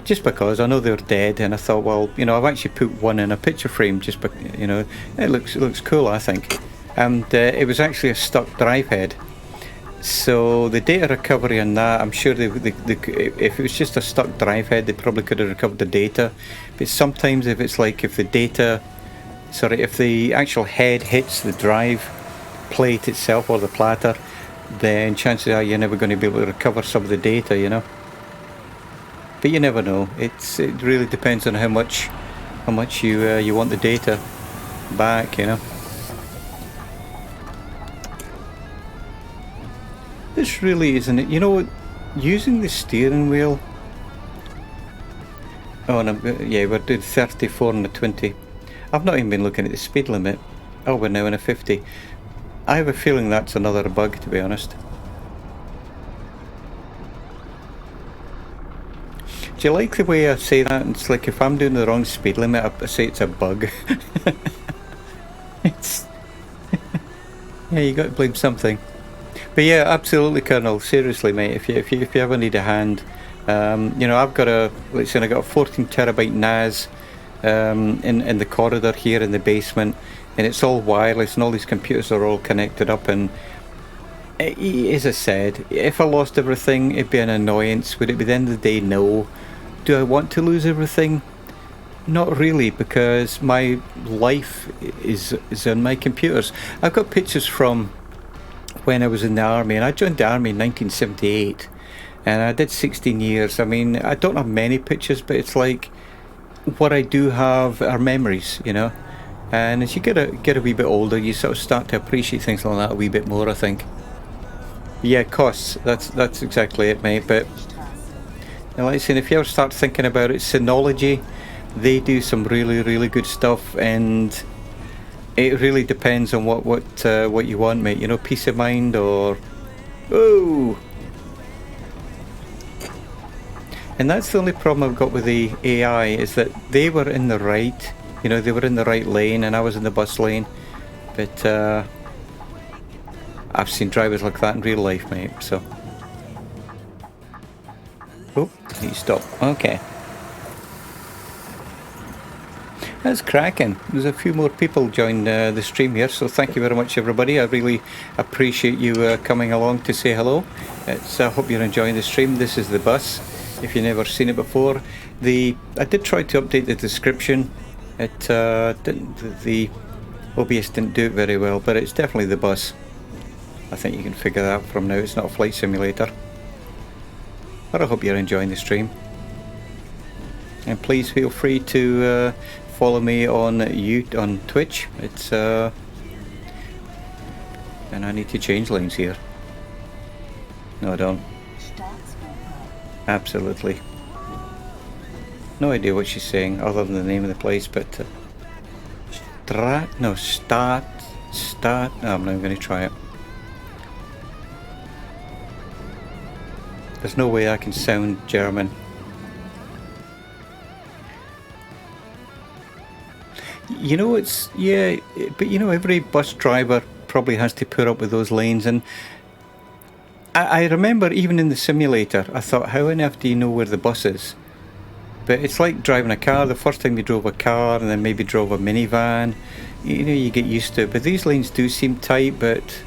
just because I know they're dead, and I thought, well, you know, I've actually put one in a picture frame just because, you know, it looks cool, I think. And it was actually a stuck drive head. So the data recovery on that, I'm sure if it was just a stuck drive head, they probably could have recovered the data. But sometimes if it's like, if the actual head hits the drive plate itself or the platter, then chances are you're never going to be able to recover some of the data, you know. But you never know. It really depends on how much you want the data back, you know. This really isn't it. You know what? Using the steering wheel. Oh, no, yeah, we're doing 34 and a 20. I've not even been looking at the speed limit. Oh, we're now in a 50. I have a feeling that's another bug, to be honest. Do you like the way I say that? It's like if I'm doing the wrong speed limit, I say it's a bug. It's yeah, you got to blame something. But yeah, absolutely, Colonel. Seriously, mate. If you ever need a hand, you know, I've got a 14 terabyte NAS in the corridor here in the basement, and it's all wireless, and all these computers are all connected up. And as I said, if I lost everything, it'd be an annoyance. Would it be the end of the day? No. Do I want to lose everything? Not really, because my life is on my computers. I've got pictures from when I was in the army, and I joined the army in 1978, and I did 16 years. I mean, I don't have many pictures, but it's like what I do have are memories, you know. And as you get a wee bit older, you sort of start to appreciate things like that a wee bit more, I think. Yeah, costs. That's exactly it, mate. But like I said, if you ever start thinking about it, Synology, they do some really good stuff, and it really depends on what you want, mate. You know, peace of mind or Oh! And that's the only problem I've got with the AI, is that they were in the right, you know, they were in the right lane and I was in the bus lane. But I've seen drivers like that in real life, mate, so. Oh, you stop. Okay. That's cracking. There's a few more people joined the stream here, so thank you very much, everybody. I really appreciate you coming along to say hello. I hope you're enjoying the stream. This is the bus. If you've never seen it before, I did try to update the description. It didn't. The OBS didn't do it very well, but it's definitely the bus. I think you can figure that out from now. It's not a flight simulator. But I hope you're enjoying the stream. And please feel free to follow me on Twitch. It's and I need to change lanes here. No, I don't. Absolutely. No idea what she's saying other than the name of the place, but start. No, I'm not going to try it. There's no way I can sound German. You know, but you know, every bus driver probably has to put up with those lanes, and I remember even in the simulator, I thought, how on earth do you know where the bus is? But it's like driving a car. The first time you drove a car and then maybe drove a minivan, you know, you get used to it. But these lanes do seem tight, but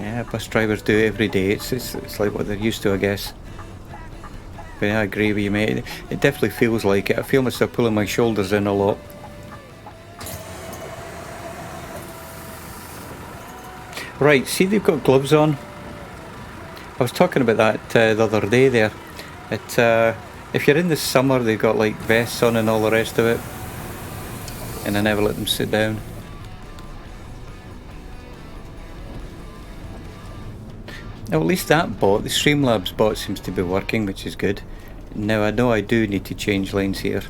yeah, bus drivers do it every day. It's like what they're used to, I guess. But yeah, I agree with you, mate. It definitely feels like it. I feel myself pulling my shoulders in a lot. Right, see, they've got gloves on. I was talking about that the other day there. If you're in the summer, they've got like vests on and all the rest of it. And I never let them sit down. Now, at least that bot, the Streamlabs bot, seems to be working, which is good. Now, I know I do need to change lanes here.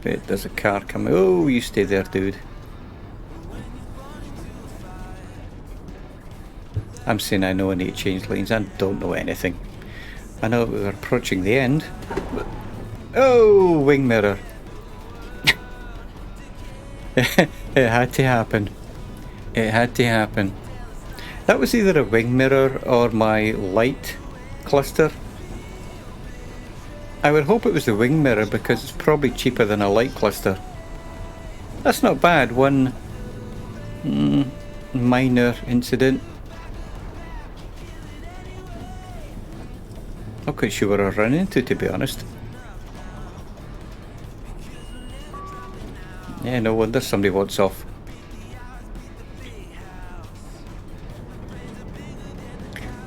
But there's a car coming. Oh, you stay there, dude. I'm saying I know I need to change lanes. I don't know anything. I know we're approaching the end. Oh, wing mirror. It had to happen. It had to happen. That was either a wing mirror or my light cluster. I would hope it was the wing mirror because it's probably cheaper than a light cluster. That's not bad. One minor incident. Not quite sure what I ran into, to be honest. Yeah, no wonder somebody wants off.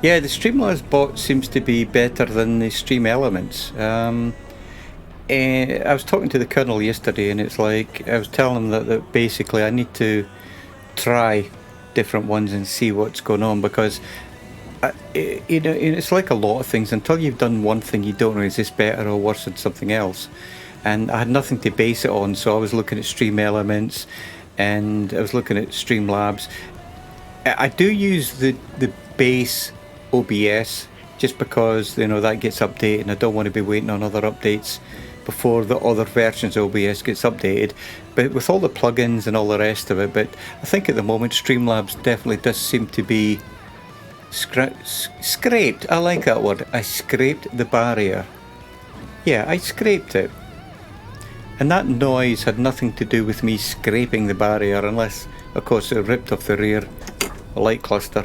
Yeah, the Streamlabs bot seems to be better than the Stream Elements. I was talking to the Colonel yesterday, and it's like I was telling him that basically I need to try different ones and see what's going on, because you know, it's like a lot of things. Until you've done one thing, you don't know is this better or worse than something else. And I had nothing to base it on, so I was looking at Stream Elements, and I was looking at Streamlabs. I do use the base OBS just because, you know, that gets updated, and I don't want to be waiting on other updates before the other versions of OBS gets updated. But with all the plugins and all the rest of it, but I think at the moment Streamlabs definitely does seem to be scraped. I like that word. I scraped the barrier. Yeah, I scraped it. And that noise had nothing to do with me scraping the barrier, unless, of course, it ripped off the rear light cluster.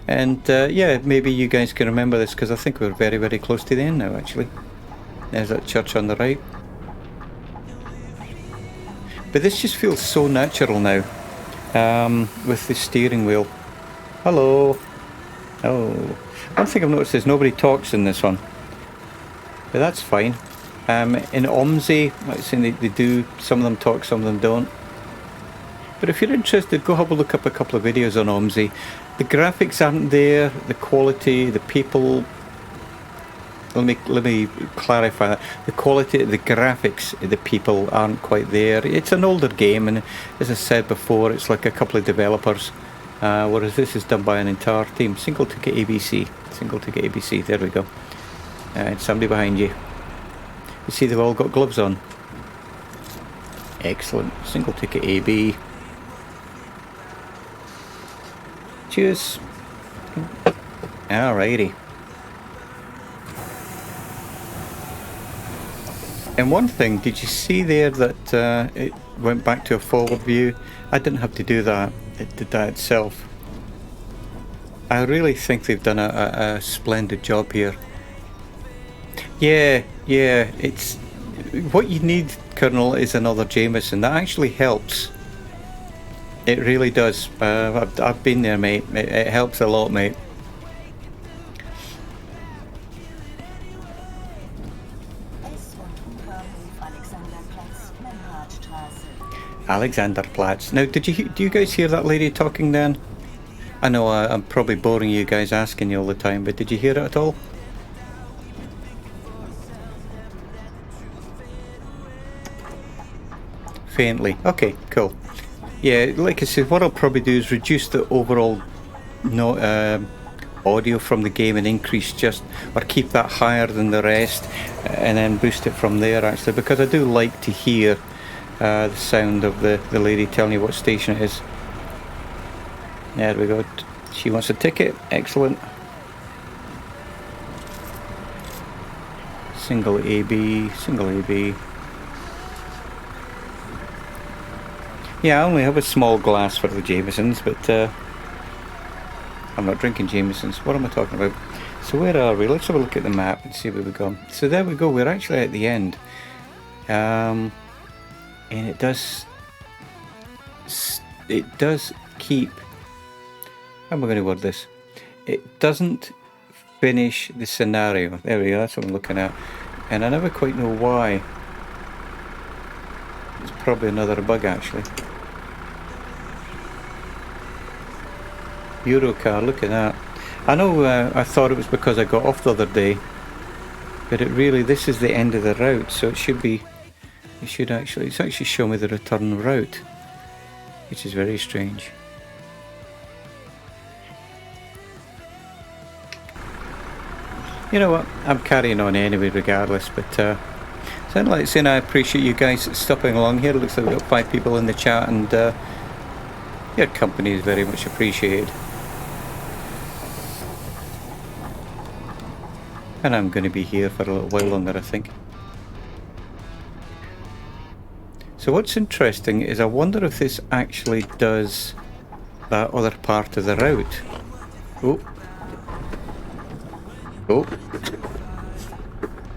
And yeah, maybe you guys can remember this, because I think we're very, very close to the end now, actually. There's that church on the right. But this just feels so natural now, with the steering wheel. Hello. Oh, one thing I've noticed is nobody talks in this one, but that's fine. In OMSI, like I say, they do, some of them talk, some of them don't. But if you're interested, go have a look up a couple of videos on OMSI. The graphics aren't there, the quality, the people, let me clarify that. The quality of the graphics, the people aren't quite there. It's an older game, and as I said before, it's like a couple of developers, whereas this is done by an entire team. Single ticket ABC. Single ticket ABC. There we go. And somebody behind you. You see they've all got gloves on. Excellent. Single ticket AB. Cheers. Alrighty. And one thing, did you see there that it went back to a forward view? I didn't have to do that. It did that itself. I really think they've done a splendid job here. Yeah, it's... What you need, Colonel, is another Jameson. That actually helps. It really does. I've been there, mate. It helps a lot, mate. Alexanderplatz. Now, do you guys hear that lady talking then? I know I'm probably boring you guys asking you all the time, but did you hear it at all? Faintly. Okay, cool. Yeah, like I said, what I'll probably do is reduce the overall audio from the game and increase or keep that higher than the rest, and then boost it from there actually, because I do like to hear the sound of the lady telling you what station it is. There we go. She wants a ticket. Excellent. Single AB. Single AB. Yeah, I only have a small glass for the Jamesons, but I'm not drinking Jamesons. What am I talking about? So where are we? Let's have a look at the map and see where we've gone. So there we go. We're actually at the end. And it does keep... How am I going to word this? It doesn't finish the scenario. There we go. That's what I'm looking at. And I never quite know why. It's probably another bug actually. Eurocar, look at that. I know I thought it was because I got off the other day, but this is the end of the route, so it's actually show me the return route, which is very strange. You know what, I'm carrying on anyway regardless, but so like saying, I appreciate you guys stopping along here. It looks like we've got 5 people in the chat, and your company is very much appreciated. And I'm going to be here for a little while longer, I think. So what's interesting is I wonder if this actually does that other part of the route. Oh. Oh.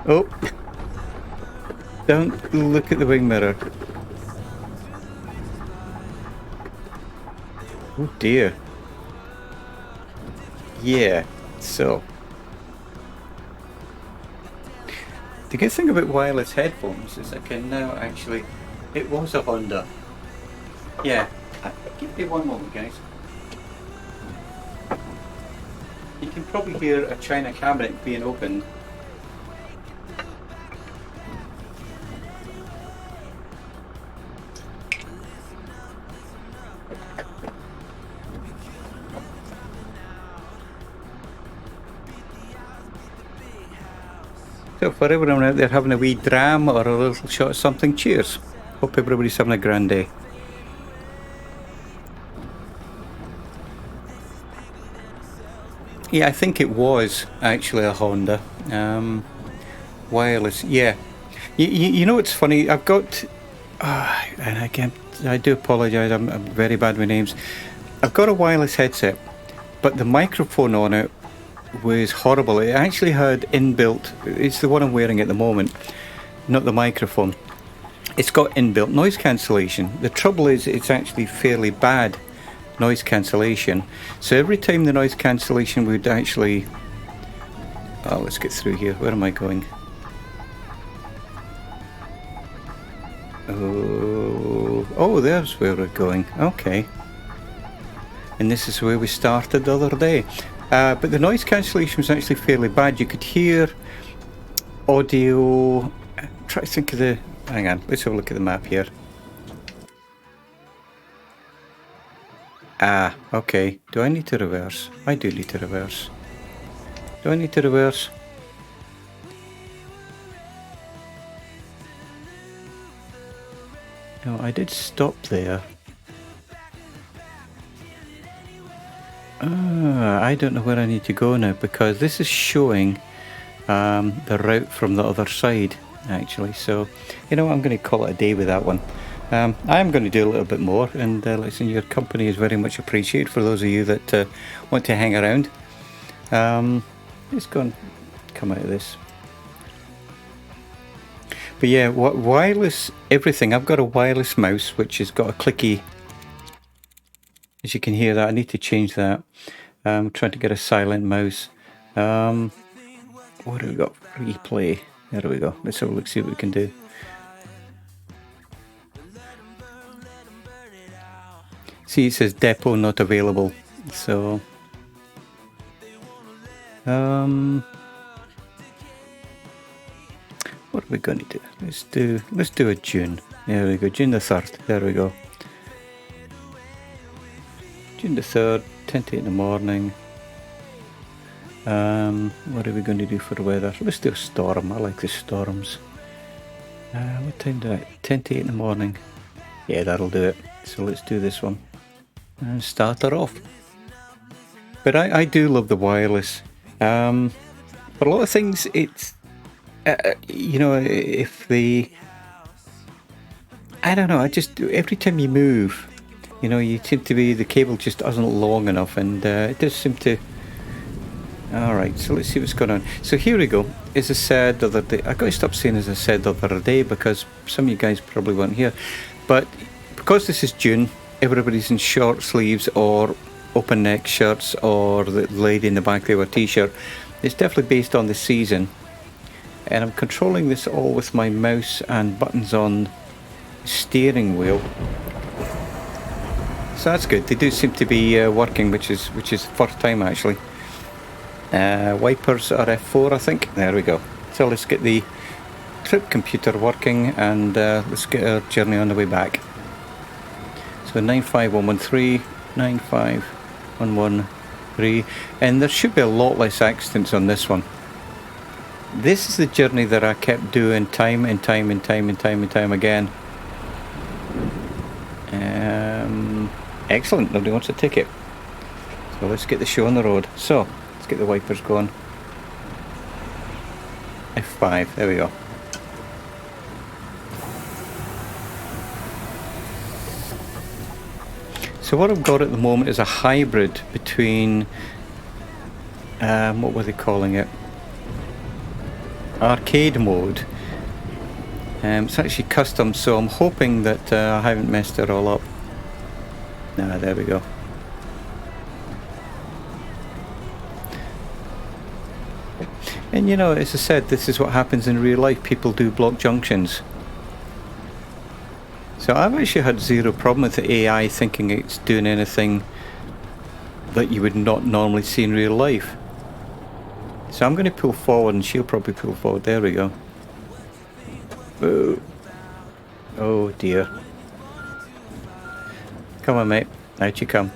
Oh. Don't look at the wing mirror. Oh dear. Yeah, so. The good thing about wireless headphones is I can now actually... It was a Honda. Yeah. Give me one moment, guys. You can probably hear a china cabinet being opened. So for everyone out there having a wee dram or a little shot of something, cheers. Hope everybody's having a grand day. Yeah, I think it was actually a Honda. Wireless, yeah. You know what's funny? I've got... and again, I do apologise, I'm very bad with names. I've got a wireless headset, but the microphone on it was horrible. It actually had inbuilt... It's the one I'm wearing at the moment, not the microphone. It's got inbuilt noise cancellation. The trouble is it's actually fairly bad noise cancellation. So every time the noise cancellation would actually... Oh, let's get through here. Where am I going? Oh, there's where we're going. Okay. And this is where we started the other day. But the noise cancellation was actually fairly bad. You could hear audio. Try to think of the. Hang on, let's have a look at the map here. Ah, okay. Do I need to reverse? I do need to reverse. Do I need to reverse? No, I did stop there. I don't know where I need to go now because this is showing the route from the other side, actually. So, you know, I'm going to call it a day with that one. I'm going to do a little bit more, and listen, your company is very much appreciated for those of you that want to hang around. Let's go and come out of this. But yeah, wireless everything. I've got a wireless mouse which has got a clicky. As you can hear that, I need to change that. I'm trying to get a silent mouse. What do we got? Replay. There we go. Let's have a look, see what we can do. See, it says depot not available. So, what are we going to do? Let's do a June. There we go. June the 3rd. There we go. June the 3rd, 10 to 8 in the morning. What are we going to do for the weather? Let's do a storm. I like the storms. What time do I? 10 to 8 in the morning. Yeah, that'll do it. So let's do this one and start her off. But I do love the wireless. For a lot of things, it's you know, if the I don't know. I just every time you move, you know, you seem to be the cable just isn't long enough, and it does seem to. All right, so let's see what's going on. So here we go. As I said the other day, I got to stop saying as I said the other day because some of you guys probably weren't here. But because this is June, everybody's in short sleeves or open neck shirts, or the lady in the back there with a t-shirt. It's definitely based on the season. And I'm controlling this all with my mouse and buttons on the steering wheel. So that's good. They do seem to be working, which is first time actually. Wipers are F4, I think. There we go. So let's get the trip computer working, and let's get our journey on the way back. So 95113, 95113, and there should be a lot less accidents on this one. This is the journey that I kept doing time and time again. Excellent. Nobody wants a ticket. So let's get the show on the road. So let's get the wipers going. F5, there we go. So what I've got at the moment is a hybrid between, what were they calling it? Arcade mode. It's actually custom, so I'm hoping that I haven't messed it all up. There we go. And you know, as I said, this is what happens in real life. People do block junctions. So I've actually had zero problem with the AI thinking it's doing anything that you would not normally see in real life. So I'm going to pull forward and she'll probably pull forward. There we go. Oh, oh dear. Come on, mate. Out you come.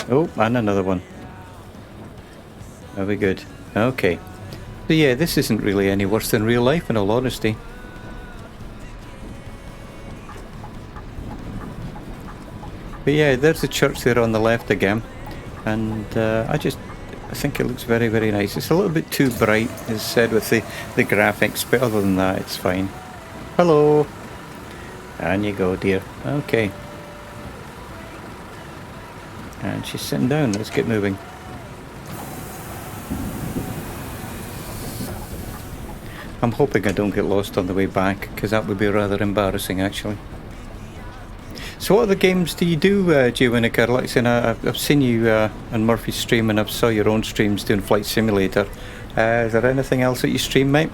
Oh, and another one. Very good. Okay. So yeah, this isn't really any worse than real life, in all honesty. But yeah, there's the church there on the left again. And I think it looks very, very nice. It's a little bit too bright, as said, with the graphics, but other than that, it's fine. Hello. And you go, dear. Okay. And she's sitting down. Let's get moving. I'm hoping I don't get lost on the way back, because that would be rather embarrassing, actually. So what other games do you do, G-Winiker? Like I said, I've seen you on Murphy's stream, and I've saw your own streams doing Flight Simulator. Is there anything else that you stream, mate?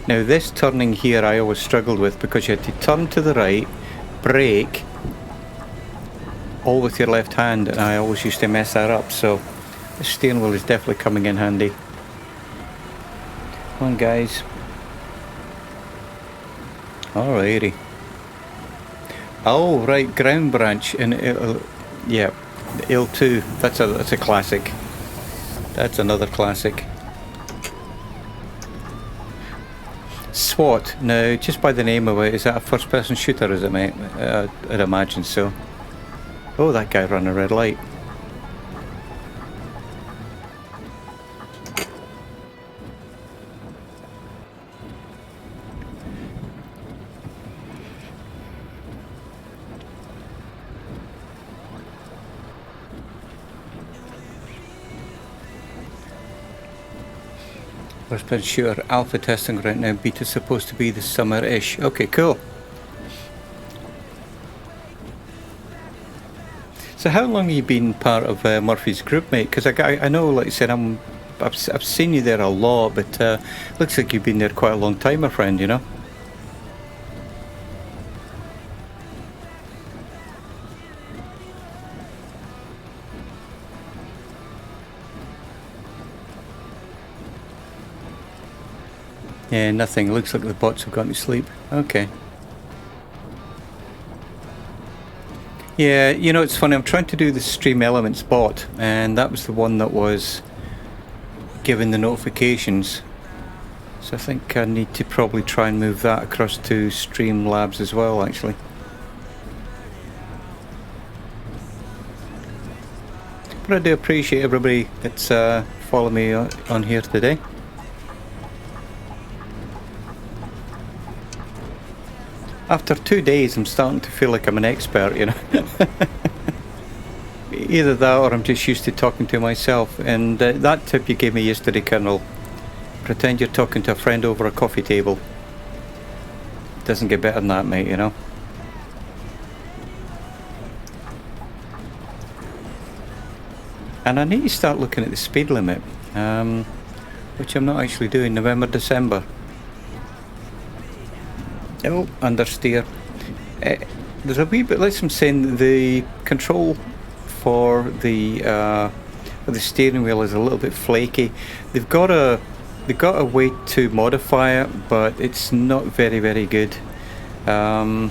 Now this turning here I always struggled with, because you had to turn to the right, brake, all with your left hand, and I always used to mess that up, so the steering wheel is definitely coming in handy. Come on, guys. Alrighty. Oh, right, ground branch, and yeah, L2. That's a classic. That's another classic. SWAT. Now, just by the name of it, is that a first-person shooter? Is it, mate? I'd imagine so. Oh, that guy ran a red light. First-person shooter, alpha testing right now, beta supposed to be this summer-ish. Okay, cool. So how long have you been part of Murphy's group, mate? Because I know, like I said, I've seen you there a lot, but looks like you've been there quite a long time, my friend, you know? Yeah, nothing. Looks like the bots have gone to sleep. Okay. Yeah, you know, it's funny. I'm trying to do the Stream Elements bot, and that was the one that was giving the notifications. So I think I need to probably try and move that across to Streamlabs as well, actually. But I do appreciate everybody that's following me on here today. After 2 days, I'm starting to feel like I'm an expert, you know. Either that or I'm just used to talking to myself. And that tip you gave me yesterday, Colonel, pretend you're talking to a friend over a coffee table. Doesn't get better than that, mate, you know. And I need to start looking at the speed limit, which I'm not actually doing. November, December. Oh, understeer. There's a wee bit, like I'm saying, the control for the steering wheel is a little bit flaky. They've got a way to modify it, but it's not very good. I'm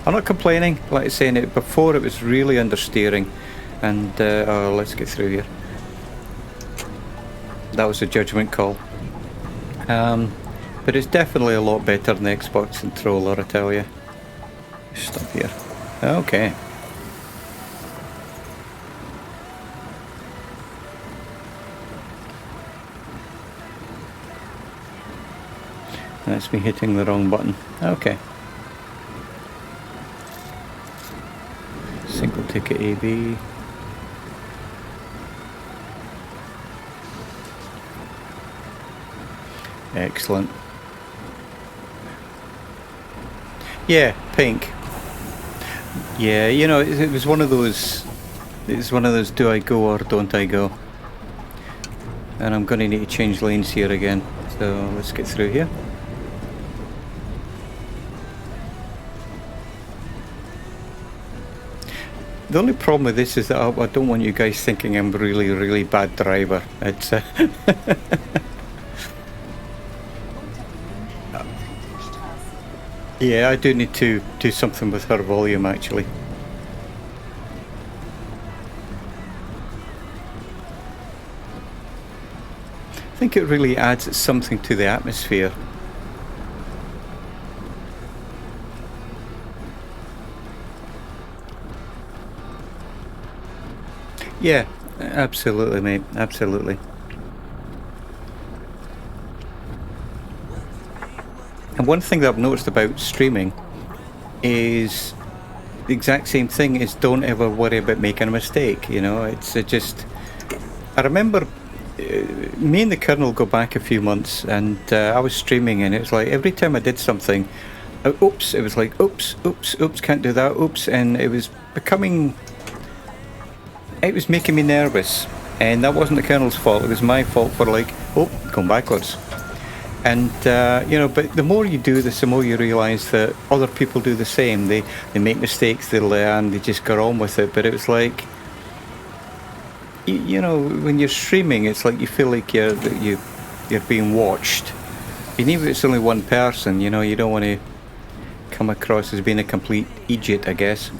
not complaining. Like I was saying, before it was really understeering, and oh, let's get through here. That was a judgment call. But it's definitely a lot better than the Xbox controller, I tell you. Stop here. Okay. That's me hitting the wrong button. Okay. Single ticket AB. Excellent. Yeah, pink. Yeah, you know, it was one of those. It's one of those. Do I go or don't I go? And I'm going to need to change lanes here again. So let's get through here. The only problem with this is that I don't want you guys thinking I'm really bad driver. It's. Yeah, I do need to do something with her volume, actually. I think it really adds something to the atmosphere. Yeah, absolutely, mate. Absolutely. And one thing that I've noticed about streaming is the exact same thing, is don't ever worry about making a mistake, you know. It's just, I remember me and the Colonel go back a few months, and I was streaming, and it was like every time I did something, oops, it was like oops, can't do that, oops, and it was making me nervous. And that wasn't the Colonel's fault, it was my fault for like, oh, going backwards. And you know, but the more you do this, the more you realise that other people do the same. They make mistakes, they learn, they just get on with it. But it was like, you know, when you're streaming, it's like you feel like you're being watched. And even if it's only one person, you know, you don't want to come across as being a complete idiot, I guess.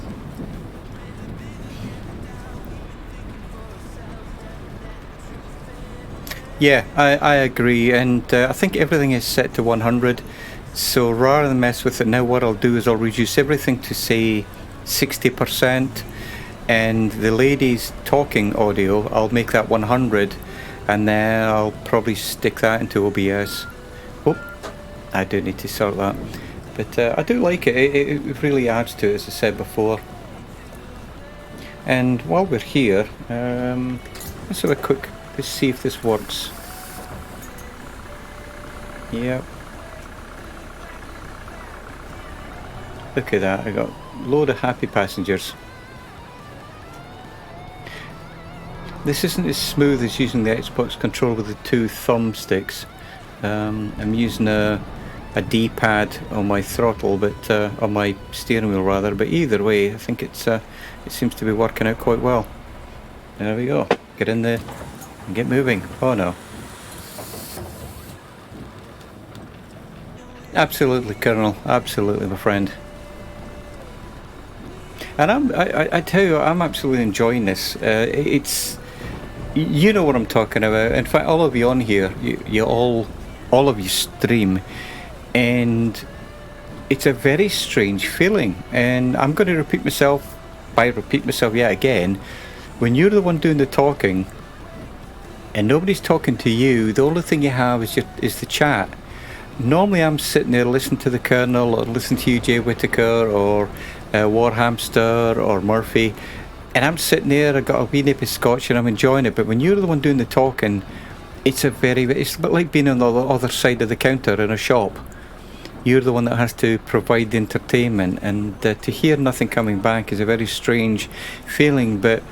Yeah, I agree, and I think everything is set to 100. So rather than mess with it now, what I'll do is I'll reduce everything to say 60%, and the ladies talking audio, I'll make that 100, and then I'll probably stick that into OBS. Oh, I do need to sort that. But I do like it. It really adds to it, as I said before. And while we're here, let's have a quick, let's see if this works. Yep. Look at that, I got a load of happy passengers. This isn't as smooth as using the Xbox controller with the two thumbsticks. I'm using a D-pad on my throttle, but on my steering wheel rather. But either way, I think it seems to be working out quite well. There we go. Get in there and get moving. Oh no. Absolutely, Colonel. Absolutely, my friend. And I tell you, I'm absolutely enjoying this. It's, you know what I'm talking about. In fact, all of you on here, you all of you stream, and it's a very strange feeling. And I'm going to repeat myself yet again. When you're the one doing the talking, and nobody's talking to you, the only thing you have is the chat. Normally I'm sitting there listening to the Colonel, or listening to you, Jay Whittaker, or Warhamster, or Murphy, and I'm sitting there, I've got a wee nip of scotch and I'm enjoying it. But when you're the one doing the talking, it's a bit like being on the other side of the counter in a shop. You're the one that has to provide the entertainment, and to hear nothing coming back is a very strange feeling. But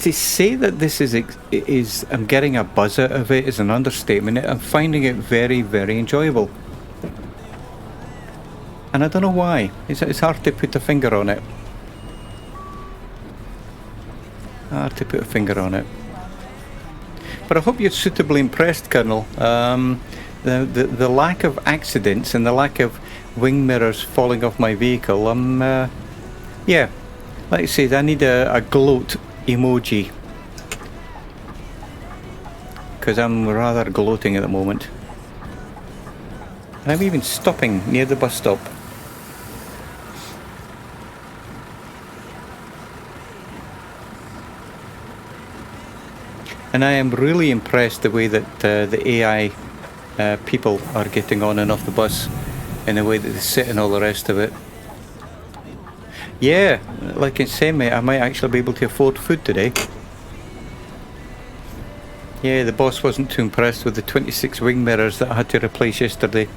to say that this is I'm getting a buzz out of it is an understatement. I'm finding it very, very enjoyable, and I don't know why. It's hard to put a finger on it. Hard to put a finger on it. But I hope you're suitably impressed, Colonel. The lack of accidents and the lack of wing mirrors falling off my vehicle. Yeah, like I said, I need a gloat emoji, because I'm rather gloating at the moment. And I'm even stopping near the bus stop. And I am really impressed the way that the AI people are getting on and off the bus, in the way that they sit and all the rest of it. Yeah, like I say, mate, I might actually be able to afford food today. Yeah, the boss wasn't too impressed with the 26 wing mirrors that I had to replace yesterday.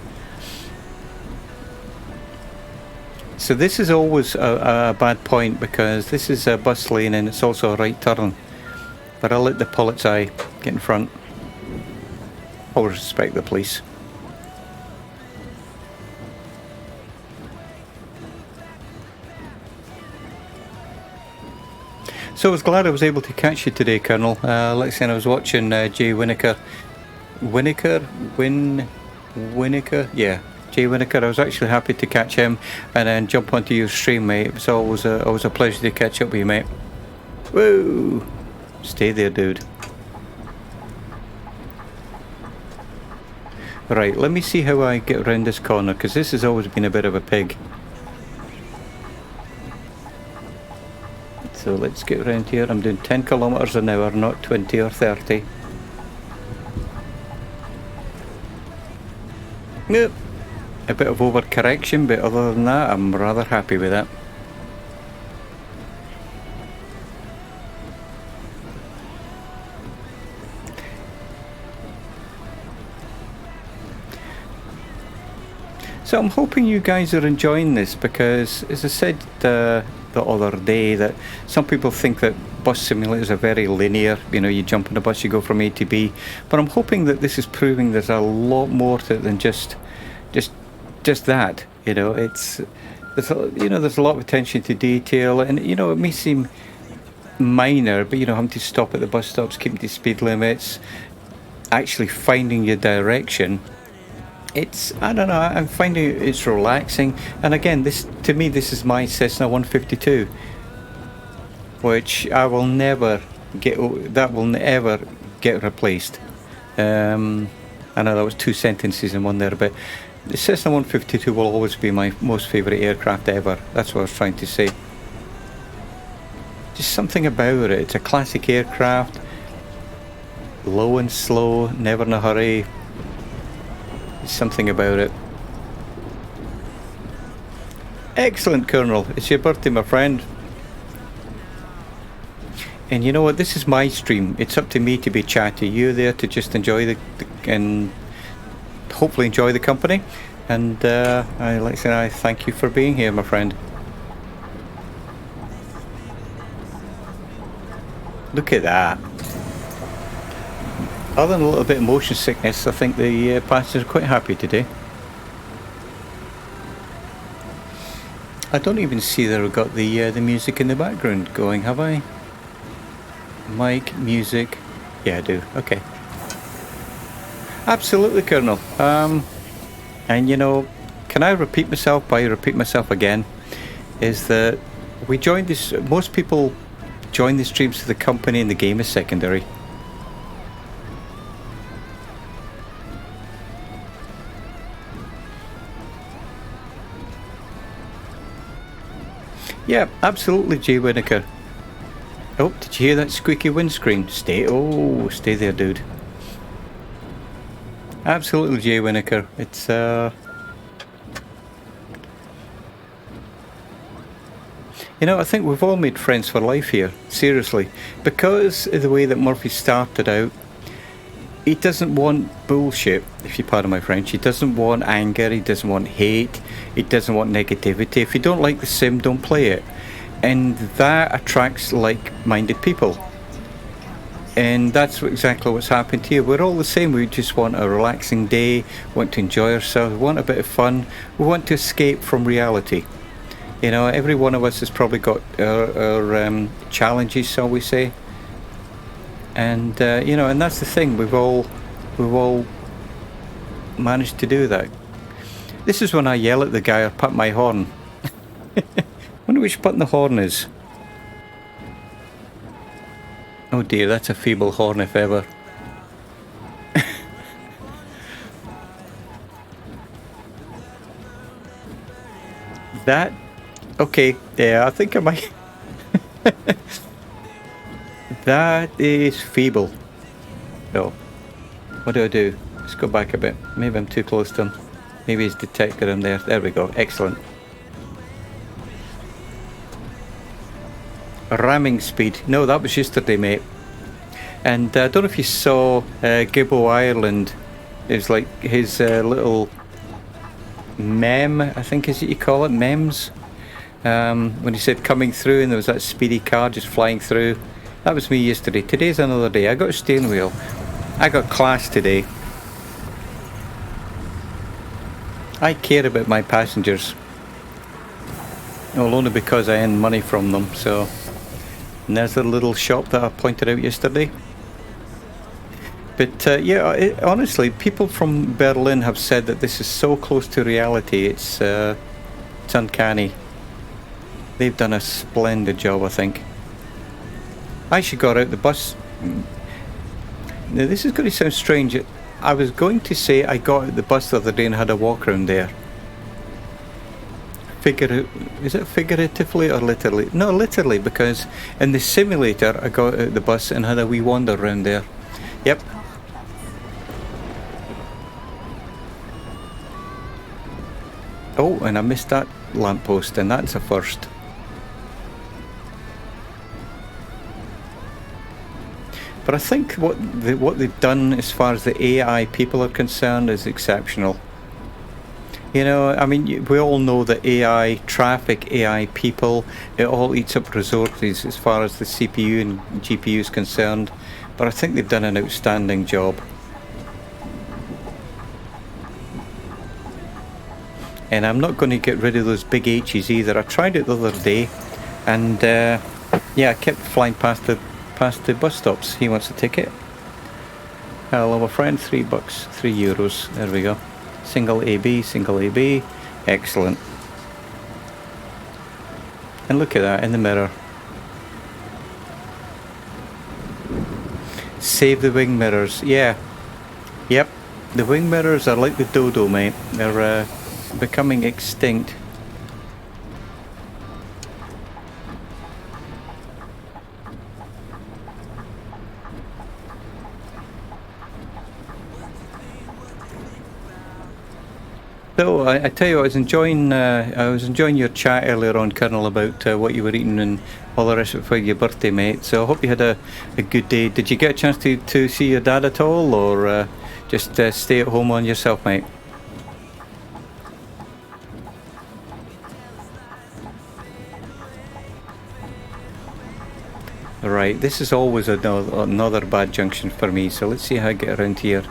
So this is always a bad point, because this is a bus lane and it's also a right turn. But I'll let the pullet's eye get in front. Always respect the police. So I was glad I was able to catch you today, Colonel. Like I said, I was watching Jay Whittaker. Whittaker? Yeah, Jay Whittaker. I was actually happy to catch him and then jump onto your stream, mate. It was always a pleasure to catch up with you, mate. Woo! Stay there, dude. Right, let me see how I get around this corner, because this has always been a bit of a pig. So let's get around here. I'm doing 10 kilometers an hour, not 20 or 30. Yep. A bit of overcorrection, but other than that, I'm rather happy with that. So I'm hoping you guys are enjoying this, because, as I said the the other day that some people think that bus simulators are very linear. You know, you jump on a bus, you go from A to B. But I'm hoping that this is proving there's a lot more to it than just that. You know, there's a lot of attention to detail, and you know, it may seem minor, but you know, having to stop at the bus stops, keeping to speed limits, actually finding your direction. I don't know, I'm finding it's relaxing. And again, this is my Cessna 152, which I will never that will never get replaced. I know that was two sentences in one there, but the Cessna 152 will always be my most favourite aircraft ever. That's what I was trying to say. Just something about it. It's a classic aircraft, low and slow, never in a hurry. Something about it. Excellent, Colonel. It's your birthday, my friend. And you know what? This is my stream. It's up to me to be chatty. You there to just enjoy and hopefully enjoy the company. And I thank you for being here, my friend. Look at that. Other than a little bit of motion sickness, I think the passengers are quite happy today. I don't even see that I've got the music in the background going, have I? Mic, music. Yeah, I do. Okay. Absolutely, Colonel. And you know, can I repeat myself again? Is that we joined this, most people join the streams to the company and the game is secondary. Yeah, absolutely, Jay Winokur. Oh, did you hear that squeaky windscreen? Stay there, dude. Absolutely, Jay Winokur. It's you know, I think we've all made friends for life here, seriously. Because of the way that Murphy started out, he doesn't want bullshit, if you pardon my French. He doesn't want anger, he doesn't want hate, he doesn't want negativity. If you don't like the sim, don't play it. And that attracts like-minded people. And that's exactly what's happened here. We're all the same. We just want a relaxing day, want to enjoy ourselves, we want a bit of fun, we want to escape from reality. You know, every one of us has probably got our challenges, shall we say. And you know, and that's the thing. We've all managed to do that. This is when I yell at the guy or pat my horn. Wonder which button the horn is. Oh dear, that's a feeble horn if ever. That? Okay, yeah, I think I might. That is feeble. No. What do? Let's go back a bit. Maybe I'm too close to him. Maybe he's detected him there. There we go. Excellent. Ramming speed. No, that was yesterday, mate. And I don't know if you saw Gibbo Ireland. It was like his little meme, I think is what you call it, memes. When he said coming through and there was that speedy car just flying through. That was me yesterday. Today's another day. I got a steering wheel. I got class today. I care about my passengers. Well, only because I earn money from them, so. And there's the little shop that I pointed out yesterday. But yeah, honestly, people from Berlin have said that this is so close to reality, it's uncanny. They've done a splendid job, I think. I actually got out the bus. Now, this is going to sound strange. I was going to say I got out the bus the other day and had a walk around there. Is it figuratively or literally? No, literally, because in the simulator I got out the bus and had a wee wander around there. Yep. Oh, and I missed that lamppost, and that's a first. But I think what they've done as far as the AI people are concerned is exceptional. You know, I mean, we all know that AI traffic, AI people, it all eats up resources as far as the CPU and GPU is concerned. But I think they've done an outstanding job. And I'm not going to get rid of those big H's either. I tried it the other day, and yeah, I kept flying past the bus stops. He wants a ticket. Hello, my friend. €3, €3. There we go. Single AB, single AB. Excellent. And look at that in the mirror. Save the wing mirrors. Yeah. Yep. The wing mirrors are like the dodo, mate. They're becoming extinct. So I tell you, I was enjoying your chat earlier on, Colonel, about what you were eating and all the rest of it for your birthday, mate. So I hope you had a good day. Did you get a chance to see your dad at all, or just stay at home on yourself, mate? Right, this is always another bad junction for me, so let's see how I get around here.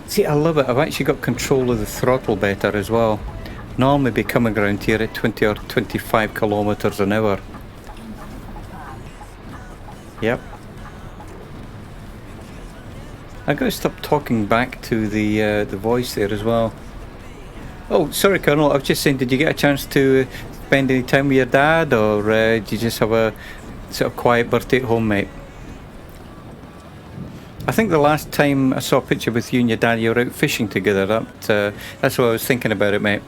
See, I love it. I've actually got control of the throttle better as well. Normally be coming around here at 20 or 25 kilometers an hour. Yep. I've got to stop talking back to the voice there as well. Oh, sorry, Colonel. I was just saying, did you get a chance to spend any time with your dad, or did you just have a sort of quiet birthday at home, mate? I think the last time I saw a picture with you and your dad, you were out fishing together. That's what I was thinking about it, mate.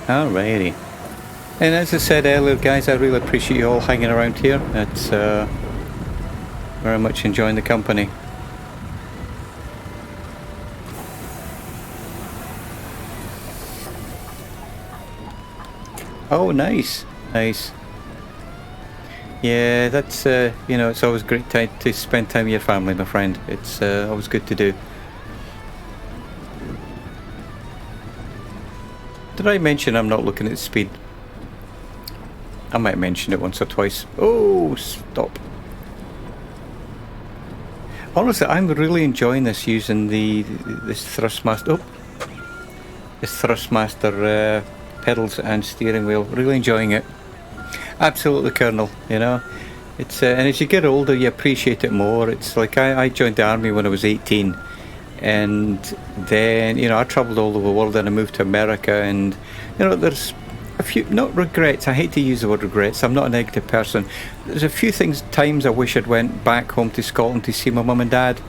Alrighty. And as I said earlier, guys, I really appreciate you all hanging around here. It's very much enjoying the company. Oh, nice, nice. Yeah, that's you know, it's always great to spend time with your family, my friend. It's always good to do. Did I mention I'm not looking at the speed? I might mention it once or twice. Oh, stop. Honestly, I'm really enjoying this, using this Thrustmaster. Oh, this Thrustmaster pedals and steering wheel. Really enjoying it. Absolutely, Colonel. You know, it's and as you get older, you appreciate it more. It's like I joined the army when I was 18, and then I travelled all over the world, and I moved to America, and there's a few, not regrets. I hate to use the word regrets. I'm not a negative person. There's a few times I wish I'd went back home to Scotland to see my mum and dad.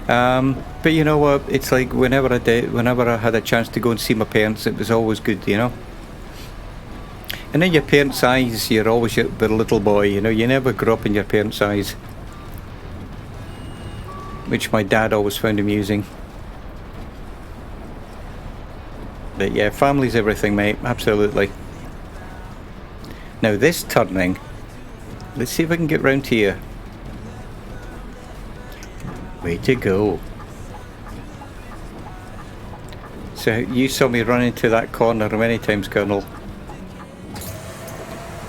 But you know what? It's like whenever I had a chance to go and see my parents, it was always good, And in your parents' eyes, you're always the little boy, You never grow up in your parents' eyes, which my dad always found amusing. But yeah, family's everything, mate. Absolutely. Now this turning, let's see if I can get round here. Way to go. So you saw me run into that corner many times, Colonel.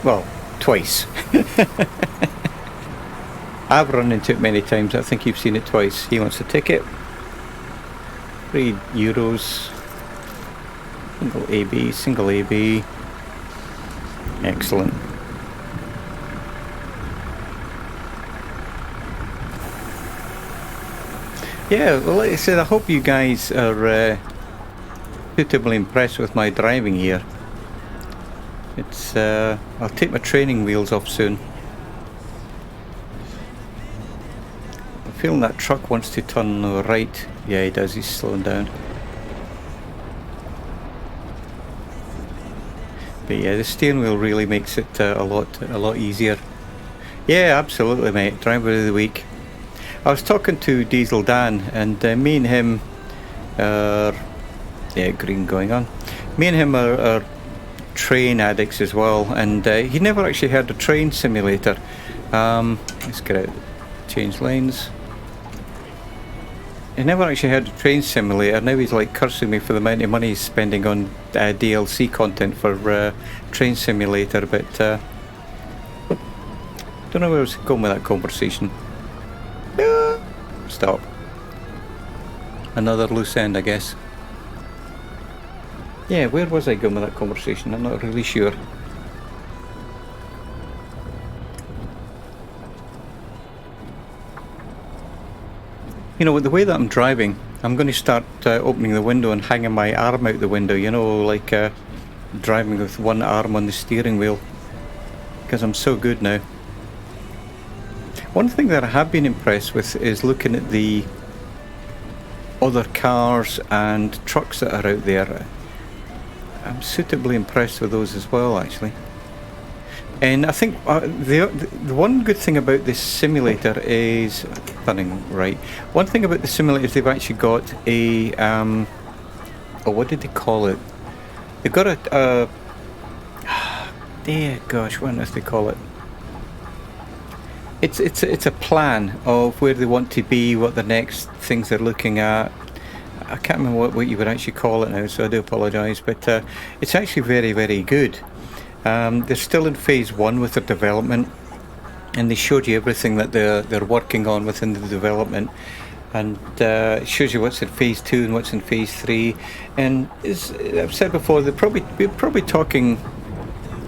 Well, twice. I've run into it many times. I think you've seen it twice. He wants a ticket. €3. Single AB. Excellent. Yeah, well, like I said, I hope you guys are suitably impressed with my driving here. It's I'll take my training wheels off soon. I'm feeling that truck wants to turn right. Yeah, he does. He's slowing down. But yeah, the steering wheel really makes it a lot easier. Yeah, absolutely, mate. Driver of the week. I was talking to Diesel Dan, and me and him, yeah, green going on. Me and him are train addicts as well, and he never actually had a train simulator. Let's get out, change lanes. He never actually had a train simulator. Now he's like cursing me for the amount of money he's spending on DLC content for train simulator, but don't know where I was going with that conversation. Stop. Another loose end, I guess. Yeah, where was I going with that conversation? I'm not really sure. You know, with the way that I'm driving, I'm going to start opening the window and hanging my arm out the window, you know, like driving with one arm on the steering wheel, because I'm so good now. One thing that I have been impressed with is looking at the other cars and trucks that are out there. I'm suitably impressed with those as well, actually. And I think the one good thing about this simulator is turning right. One thing about the simulator is they've actually got a oh, what did they call it? They've got a dear gosh, what on earth they call it? It's a plan of where they want to be, what the next things they're looking at. I can't remember what you would actually call it now, so I do apologise, but it's actually very, very good. They're still in phase 1 with their development, and they showed you everything that they're working on within the development, and it shows you what's in phase 2 and what's in phase 3. And as I've said before, we're probably talking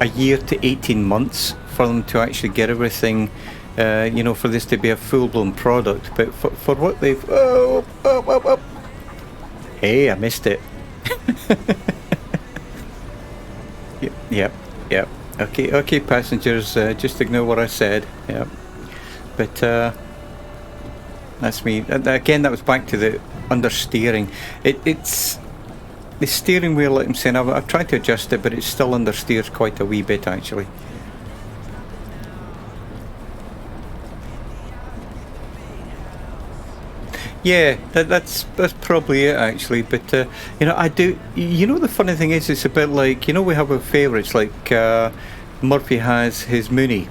a year to 18 months for them to actually get everything, you know, for this to be a full-blown product. But for what they've hey, I missed it. Yep. Okay, passengers, just ignore what I said. Yep. But that's me. Again, that was back to the understeering. It's the steering wheel, like I'm saying, I've tried to adjust it, but it still understeers quite a wee bit, actually. Yeah, that's probably it, actually. But you know, I do. You know, the funny thing is, it's a bit like, you know, we have our favourites. Like Murphy has his Mooney,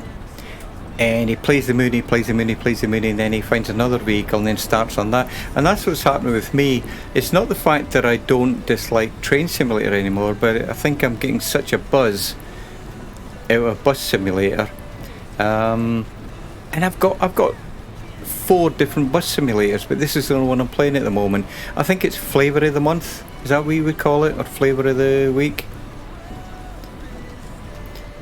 and he plays the Mooney, and then he finds another vehicle and then starts on that. And that's what's happening with me. It's not the fact that I don't dislike Train Simulator anymore, but I think I'm getting such a buzz out of Bus Simulator, and I've got 4 different bus simulators, but this is the only one I'm playing at the moment. I think it's flavour of the month. Is that what you would call it, or flavour of the week?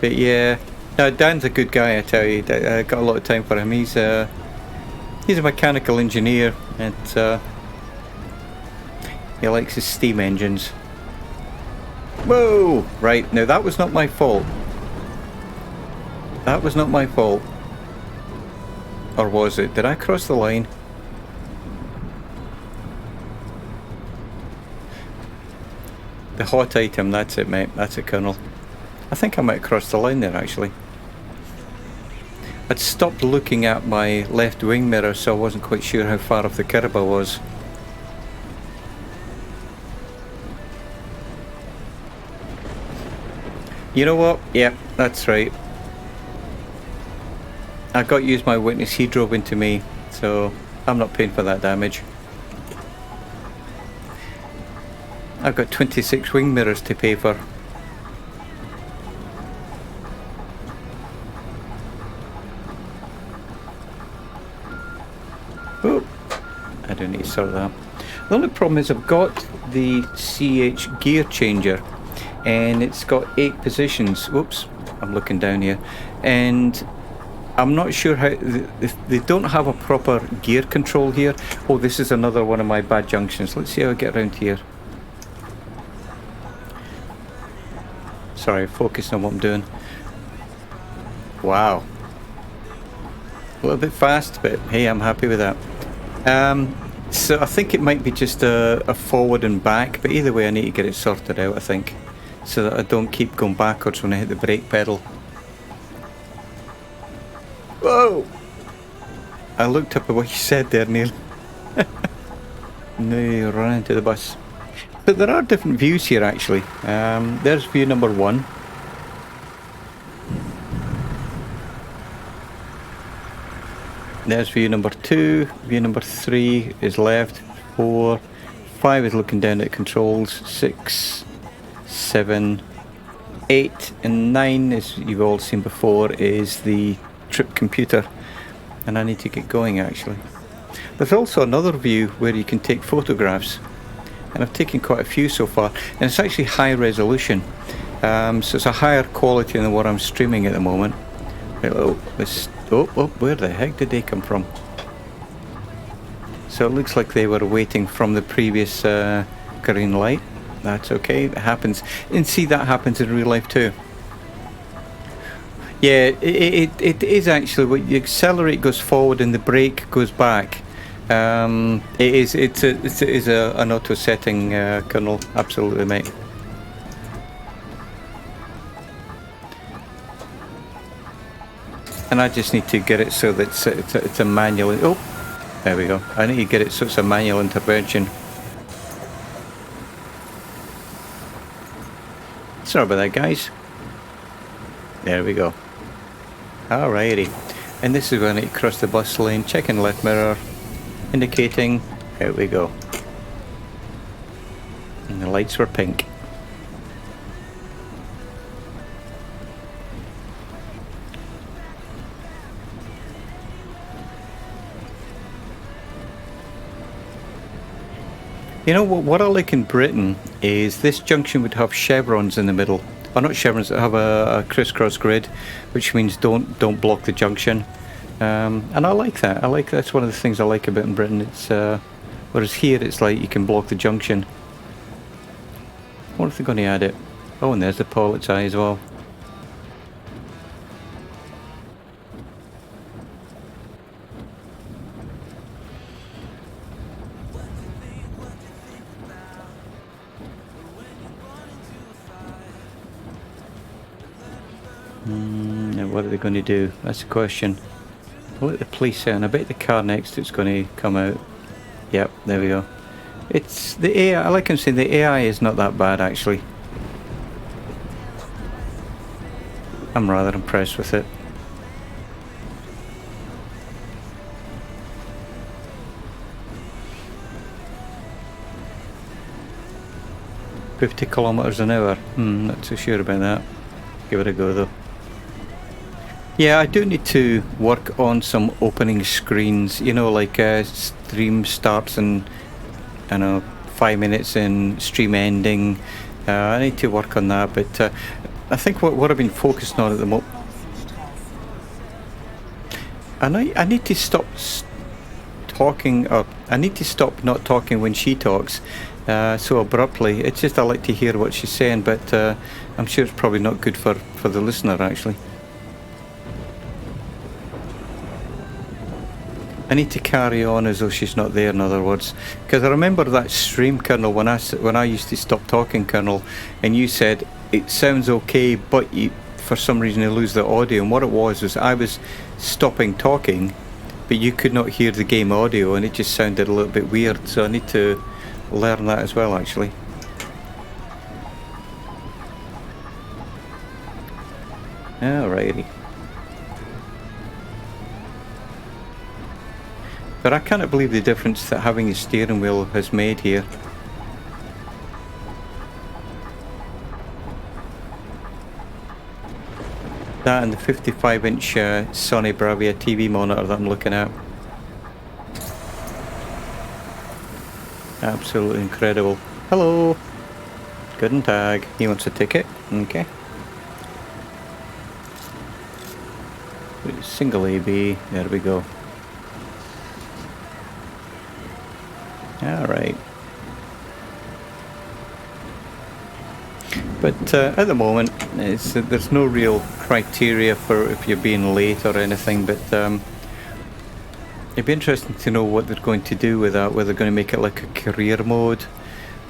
But yeah, no, Dan's a good guy, I tell you. I got a lot of time for him. He's a mechanical engineer, and he likes his steam engines. Whoa! Right, now that was not my fault. That was not my fault. Or was it? Did I cross the line? The hot item, that's it, mate. That's it, Colonel. I think I might have crossed the line there, actually. I'd stopped looking at my left wing mirror, so I wasn't quite sure how far off the curb I was. You know what? Yep, that's right. I got used my witness, he drove into me, so I'm not paying for that damage. I've got 26 wing mirrors to pay for. Oh, I do need to sort that. The only problem is I've got the CH gear changer, and it's got 8 positions. Whoops, I'm looking down here. And I'm not sure how, they don't have a proper gear control here. Oh, this is another one of my bad junctions. Let's see how I get around here. Sorry, focusing on what I'm doing. Wow. A little bit fast, but hey, I'm happy with that. So I think it might be just a forward and back, but either way I need to get it sorted out, I think, so that I don't keep going backwards when I hit the brake pedal. Whoa! I looked up at what you said there, Neil. No, you run into the bus. But there are different views here actually. There's view number 1. There's view number 2. View number 3 is left. 4, 5 is looking down at controls. 6, 7, 8 and 9, as you've all seen before, is the trip computer. And I need to get going actually. There's also another view where you can take photographs. And I've taken quite a few so far. And it's actually high resolution. So it's a higher quality than what I'm streaming at the moment. Oh, where the heck did they come from? So it looks like they were waiting from the previous green light. That's okay, it happens. And see, that happens in real life too. Yeah, it is actually, when you accelerate goes forward and the brake goes back. It is an auto setting, Colonel, absolutely, mate. And I just need to get it so that it's a manual. Oh, there we go. I need to get it so it's a manual intervention. Sorry about that, guys. There we go. Alrighty. And this is when I cross the bus lane, checking left mirror, indicating, out we go. And the lights were pink. You know what I like in Britain is this junction would have chevrons in the middle. Or not chevrons, that have a crisscross grid, which means don't block the junction. And I like that. That's one of the things I like about in Britain. It's whereas here it's like you can block the junction. What if they're going to add it? Oh, and there's the pilot's eye as well. What are they going to do? That's the question. I'll let the police in. I bet the car next to it's going to come out. Yep, there we go. It's the AI. Like I'm saying, the AI is not that bad actually. I'm rather impressed with it. "50 kilometers an hour. Not so sure about that. Give it a go though. Yeah, I do need to work on some opening screens, you know, like stream starts and, I know, 5 minutes in, stream ending. I need to work on that, but I think what I've been focusing on at the moment... I need to stop talking, or I need to stop not talking when she talks so abruptly. It's just I like to hear what she's saying, but I'm sure it's probably not good for the listener actually. I need to carry on as though she's not there, in other words, because I remember that stream, Colonel, when I used to stop talking, Colonel, and you said it sounds okay, but you, for some reason, you lose the audio. And what it was I was stopping talking, but you could not hear the game audio, and it just sounded a little bit weird. So I need to learn that as well, actually. Alrighty. But I cannot believe the difference that having a steering wheel has made here. That and the 55-inch Sony Bravia TV monitor that I'm looking at. Absolutely incredible. Hello. Guten Tag. He wants a ticket. Okay. Single AB. There we go. Alright. But at the moment, there's no real criteria for if you're being late or anything, but it'd be interesting to know what they're going to do with that, whether they're going to make it like a career mode,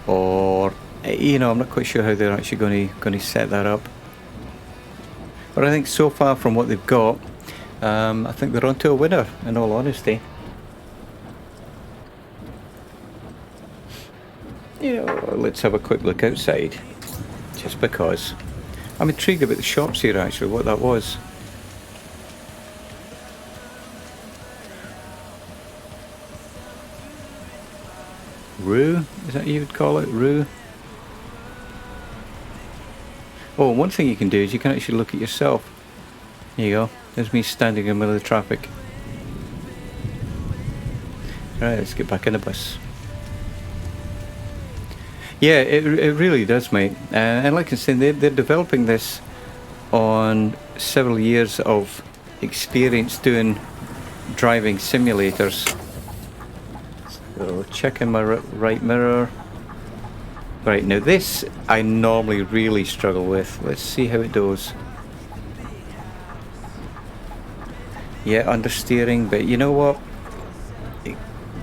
or, you know, I'm not quite sure how they're actually going to set that up. But I think so far from what they've got, I think they're onto a winner, in all honesty. let's have a quick look outside. Just because. I'm intrigued about the shops here, actually, what that was. Rue? Is that what you would call it? Rue? Oh, one thing you can do is you can actually look at yourself. There you go. There's me standing in the middle of the traffic. Right, let's get back in the bus. Yeah, it really does, mate. And like I said, they're developing this on several years of experience doing driving simulators. So checking my right mirror. Right, now this I normally really struggle with. Let's see how it goes. Yeah, understeering, but you know what?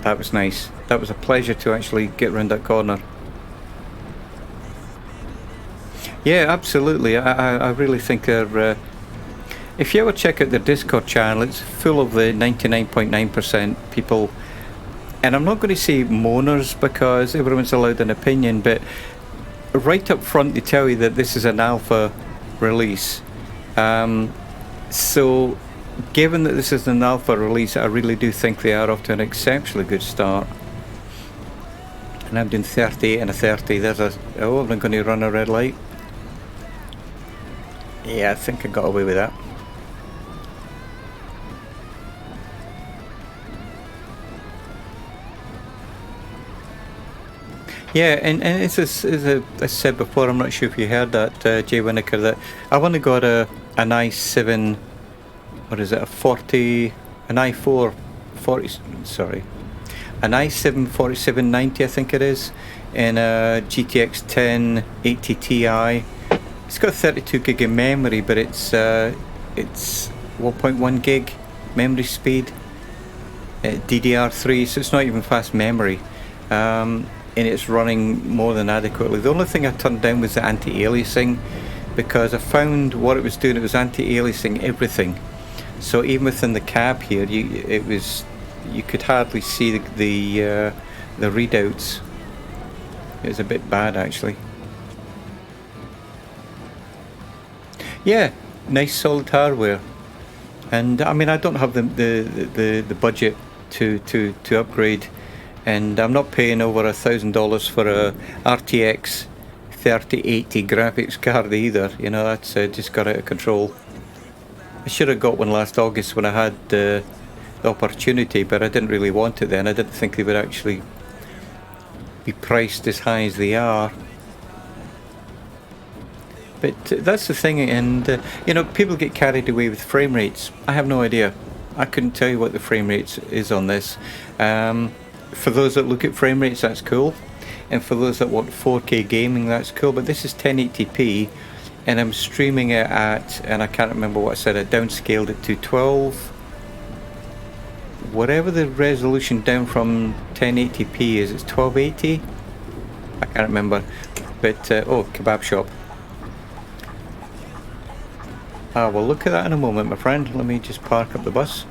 That was nice. That was a pleasure to actually get around that corner. Yeah, absolutely. I really think they're... if you ever check out their Discord channel, it's full of the 99.9% people. And I'm not going to say moaners because everyone's allowed an opinion, but right up front they tell you that this is an alpha release. So given that this is an alpha release, I really do think they are off to an exceptionally good start. And I'm doing 38 and a 30. There's a... oh, I'm going to run a red light. Yeah, I think I got away with that. Yeah, and as I said before, I'm not sure if you heard that, Jay Winokur, that I've only got an i7, what is it, an i4 40, sorry, an i7 4790 I think it is, and a GTX 1080 Ti. It's got 32 gig of memory, but it's 1.1 gig memory speed, DDR3, so it's not even fast memory. And it's running more than adequately. The only thing I turned down was the anti-aliasing, because I found what it was doing, it was anti-aliasing everything. So even within the cab here, you could hardly see the readouts. It was a bit bad actually. Yeah, nice solid hardware, and I mean I don't have the budget to upgrade, and I'm not paying over $1,000 for a RTX 3080 graphics card either. You know, that's just got out of control. I should have got one last August when I had the opportunity, but I didn't really want it then. I didn't think they would actually be priced as high as they are. But that's the thing, and you know, people get carried away with frame rates. I have no idea. I couldn't tell you what the frame rates is on this. For those that look at frame rates, that's cool, and for those that want 4K gaming, that's cool. But this is 1080p, and I'm streaming it at, and I can't remember what I said, I downscaled it to 12, whatever the resolution down from 1080p is. It's 1280, I can't remember. But oh, kebab shop. We'll look at that in a moment, my friend. Let me just park up the bus.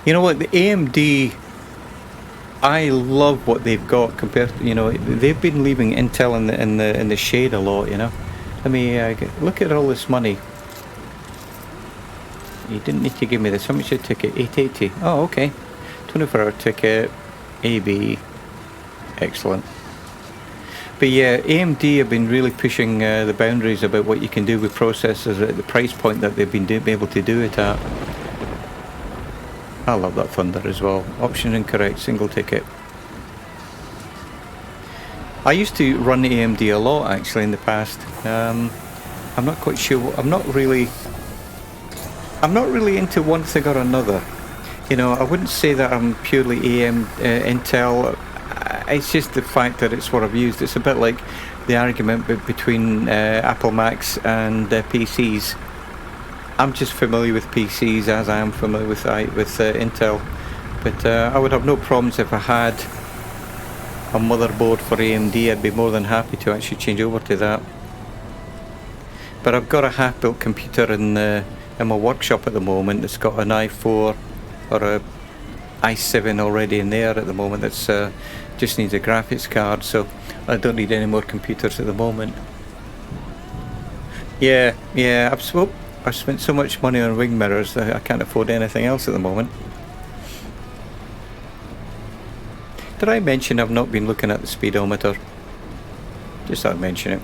You know what, the AMD, I love what they've got compared to, you know, they've been leaving Intel in the shade a lot, you know. Let me look at all this money. You didn't need to give me this. How much a ticket? 880. Oh, okay. 24-hour ticket. AB. Excellent. But yeah, AMD have been really pushing the boundaries about what you can do with processors at the price point that they've been able to do it at. I love that Thunder as well. Option incorrect, single ticket. I used to run AMD a lot actually in the past. I'm not quite sure. I'm not really into one thing or another. You know, I wouldn't say that I'm purely Intel. It's just the fact that it's what I've used. It's a bit like the argument between Apple Macs and PCs. I'm just familiar with PCs as I am familiar with Intel. But I would have no problems if I had a motherboard for AMD. I'd be more than happy to actually change over to that. But I've got a half-built computer in the in my workshop at the moment that's got an i4 or a i7 already in there at the moment. That's just needs a graphics card, so I don't need any more computers at the moment. Yeah, I've spent so much money on wing mirrors that I can't afford anything else at the moment. Did I mention I've not been looking at the speedometer? Just thought I'd mention it.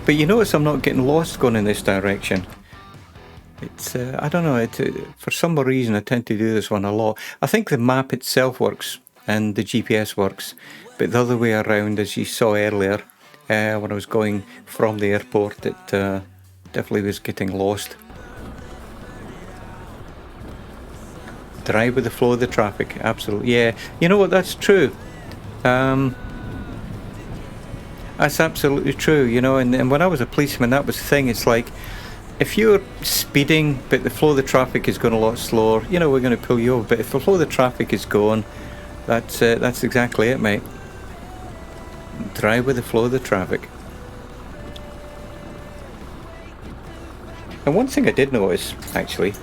But you notice I'm not getting lost going in this direction. It's, I don't know, for some reason I tend to do this one a lot. I think the map itself works and the GPS works, but the other way around, as you saw earlier, when I was going from the airport, it definitely was getting lost. Drive with the flow of the traffic, absolutely. Yeah, you know what, that's true. That's absolutely true, you know, and when I was a policeman, that was the thing. It's like, if you're speeding, but the flow of the traffic is going a lot slower, you know, we're going to pull you over. But if the flow of the traffic is going, that's exactly it, mate. Drive with the flow of the traffic. And one thing I did notice, actually,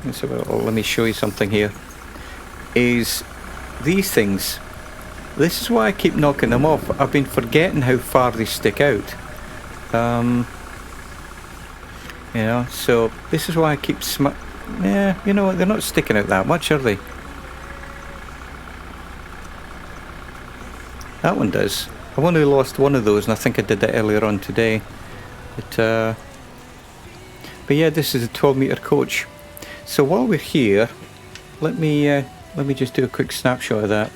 let me show you something here, is these things. This is why I keep knocking them off. I've been forgetting how far they stick out. You know, so this is why I keep yeah, you know what, they're not sticking out that much, are they? That one does. I've only lost one of those, and I think I did that earlier on today. But yeah, this is a 12-meter coach. So while we're here, let me just do a quick snapshot of that.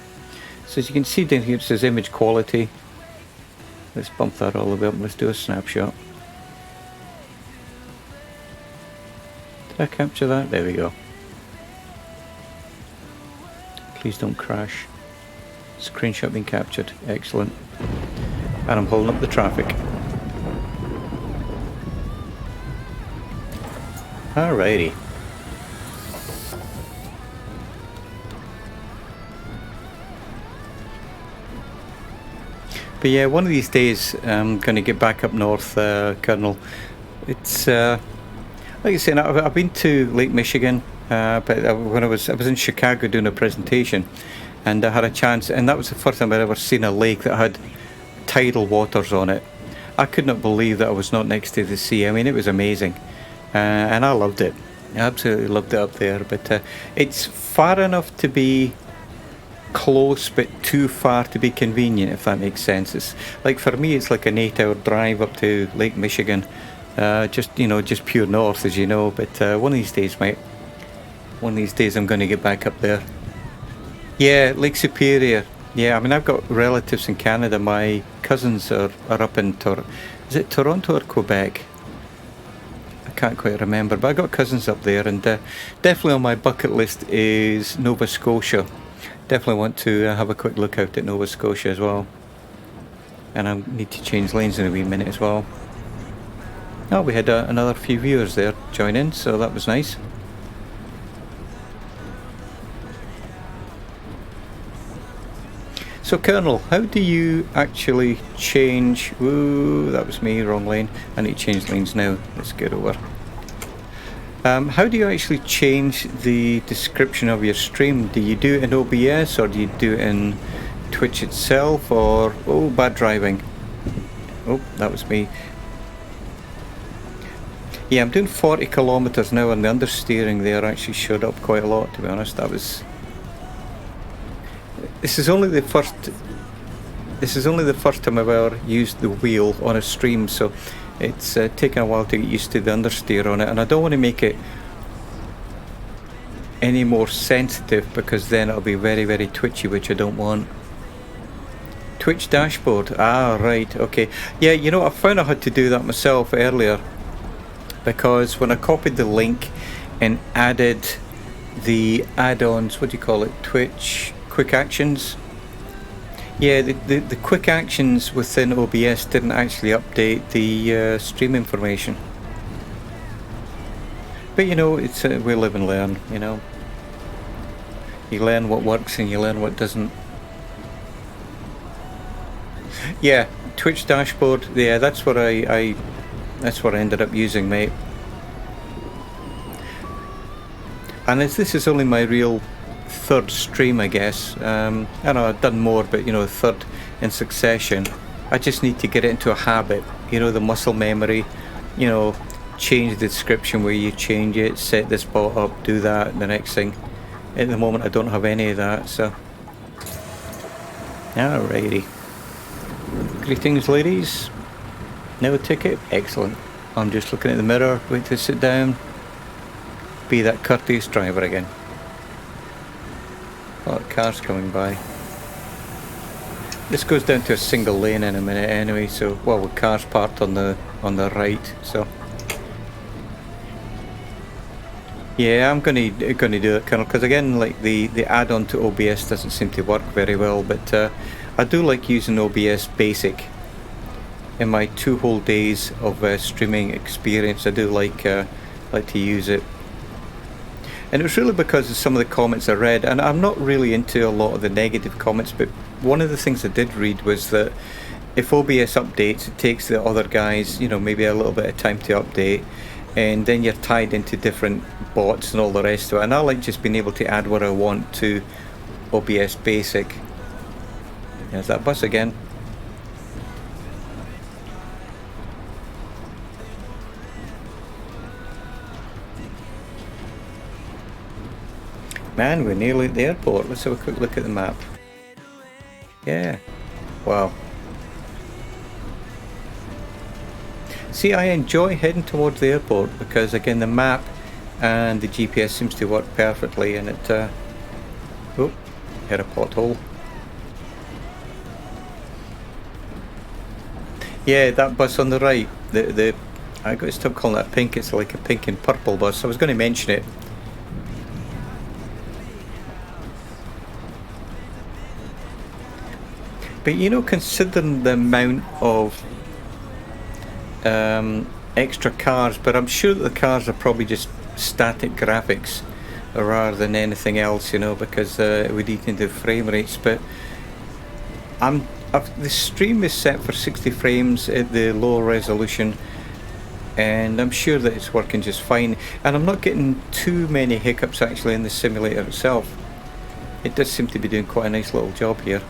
So as you can see down here, it says image quality. Let's bump that all the way up. Let's do a snapshot. Did I capture that? There we go. Please don't crash. Screenshot being captured. Excellent. And I'm holding up the traffic. Alrighty. But yeah, one of these days I'm going to get back up north, Colonel. It's like I said, I've been to Lake Michigan, but when I was in Chicago doing a presentation, and I had a chance, and that was the first time I'd ever seen a lake that had tidal waters on it. I could not believe that I was not next to the sea. I mean, it was amazing, and I loved it. I absolutely loved it up there. But it's far enough to be close, but too far to be convenient, if that makes sense. It's like, for me, it's like an 8-hour drive up to Lake Michigan. Just pure north, as you know. But one of these days, mate. One of these days, I'm going to get back up there. Yeah, Lake Superior. Yeah, I mean, I've got relatives in Canada. My cousins are up in is it Toronto or Quebec? I can't quite remember, but I got cousins up there, and definitely on my bucket list is Nova Scotia. Definitely want to have a quick look out at Nova Scotia as well. And I need to change lanes in a wee minute as well. Oh, we had another few viewers there join in, so that was nice. So, Colonel, how do you actually change... Ooh, that was me, wrong lane. I need to change lanes now. Let's get over. How do you actually change the description of your stream? Do you do it in OBS, or do you do it in Twitch itself, or... Oh, bad driving. Oh, that was me. Yeah, I'm doing 40 kilometers now, and the understeering there actually showed up quite a lot, to be honest. This is only the first time I've ever used the wheel on a stream, so it's taken a while to get used to the understeer on it, and I don't want to make it any more sensitive, because then it'll be very, very twitchy, which I don't want. Twitch dashboard. Ah, right, okay. Yeah, you know, I found I had to do that myself earlier, because when I copied the link and added the add-ons, what do you call it, Twitch quick actions, yeah, the quick actions within OBS didn't actually update the stream information. But you know, it's we live and learn, you know. You learn what works and you learn what doesn't. Yeah, Twitch dashboard, yeah, that's what I ended up using, mate. And as this is only my real third stream, I guess, I know I've done more, but you know, third in succession, I just need to get it into a habit, you know, the muscle memory, you know, change the description where you change it, set this bot up, do that, and the next thing. At the moment I don't have any of that, so. Alrighty. Greetings ladies. No ticket? Excellent. I'm just looking at the mirror, wait to sit down. Be that courteous driver again. A lot of cars coming by. This goes down to a single lane in a minute anyway, so, well, with cars parked on the right, so. Yeah, I'm gonna do it, Colonel, because again, like the add-on to OBS doesn't seem to work very well, but I do like using OBS Basic. In my 2 whole days of streaming experience, I do like to use it. And it was really because of some of the comments I read, and I'm not really into a lot of the negative comments, but one of the things I did read was that if OBS updates, it takes the other guys, you know, maybe a little bit of time to update, and then you're tied into different bots and all the rest of it. And I like just being able to add what I want to OBS Basic. There's that bus again. Man, we're nearly at the airport. Let's have a quick look at the map. Yeah. Wow. See, I enjoy heading towards the airport because, again, the map and the GPS seems to work perfectly, and it... oh, hit a pothole. Yeah, that bus on the right, I got to stop calling that pink, it's like a pink and purple bus. I was going to mention it. But you know, considering the amount of extra cars, but I'm sure that the cars are probably just static graphics rather than anything else, you know, because we need to do frame rates. But the stream is set for 60 frames at the low resolution, and I'm sure that it's working just fine, and I'm not getting too many hiccups actually in the simulator itself. It does seem to be doing quite a nice little job here.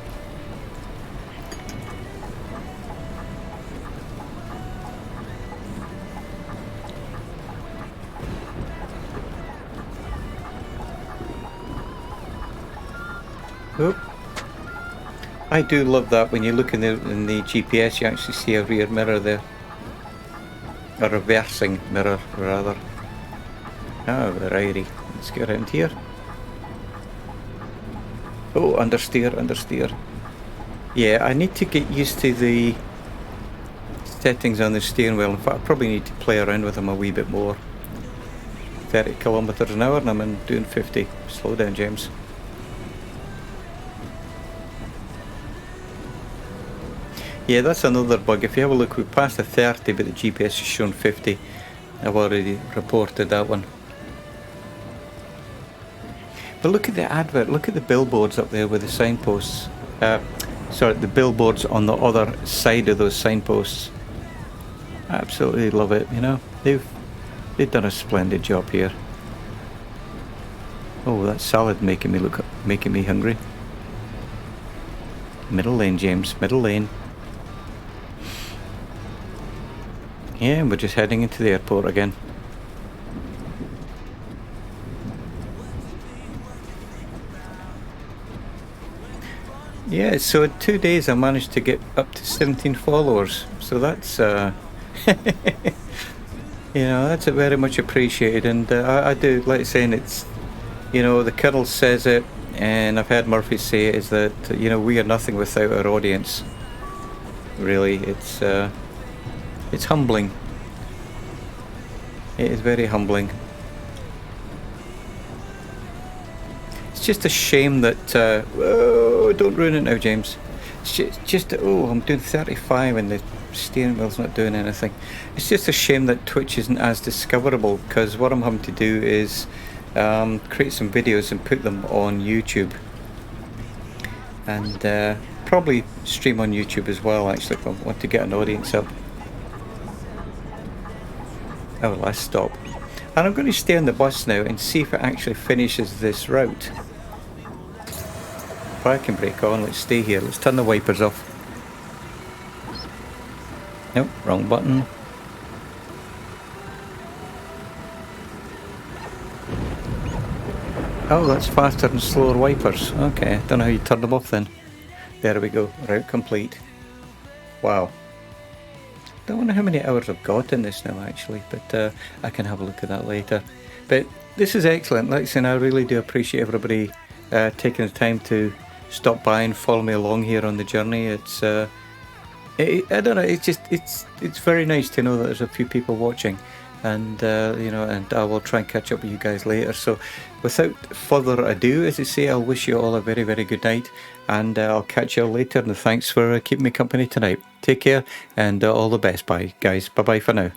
Oop. I do love that when you look in the GPS, you actually see a rear mirror there. A reversing mirror, rather. Alrighty, let's get around here. Oh, understeer, understeer. Yeah, I need to get used to the settings on the steering wheel. In fact, I probably need to play around with them a wee bit more. 30 kilometers an hour and I'm doing 50. Slow down, James. Yeah, that's another bug. If you have a look, we passed the 30, but the GPS is showing 50. I've already reported that one. But look at the advert, look at the billboards up there with the signposts. Sorry, the billboards on the other side of those signposts. I absolutely love it, you know. They've done a splendid job here. Oh, that salad making me hungry. Middle lane, James, middle lane. Yeah, we're just heading into the airport again. Yeah, so in 2 days I managed to get up to 17 followers. So that's, you know, that's very much appreciated. And I do like saying it's, you know, the Colonel says it, and I've heard Murphy say it, is that, you know, we are nothing without our audience. Really, it's humbling. It is very humbling. It's just a shame that, oh, don't ruin it now, James. It's just, oh, I'm doing 35 and the steering wheel's not doing anything. It's just a shame that Twitch isn't as discoverable, because what I'm having to do is create some videos and put them on YouTube. And probably stream on YouTube as well, actually, if I want to get an audience up. Oh, last stop. And I'm going to stay on the bus now and see if it actually finishes this route. If I can brake on, let's stay here. Let's turn the wipers off. Nope, wrong button. Oh, that's faster and slower wipers. Okay, don't know how you turn them off then. There we go, route complete. Wow. Don't know how many hours I've got in this now actually, but I can have a look at that later. But this is excellent, like I say, I really do appreciate everybody taking the time to stop by and follow me along here on the journey. It's I don't know, it's very nice to know that there's a few people watching. And you know, and I will try and catch up with you guys later. So without further ado, as I say, I'll wish you all a very, very good night, and I'll catch you all later, and thanks for keeping me company tonight. Take care, and all the best. Bye guys, bye bye for now.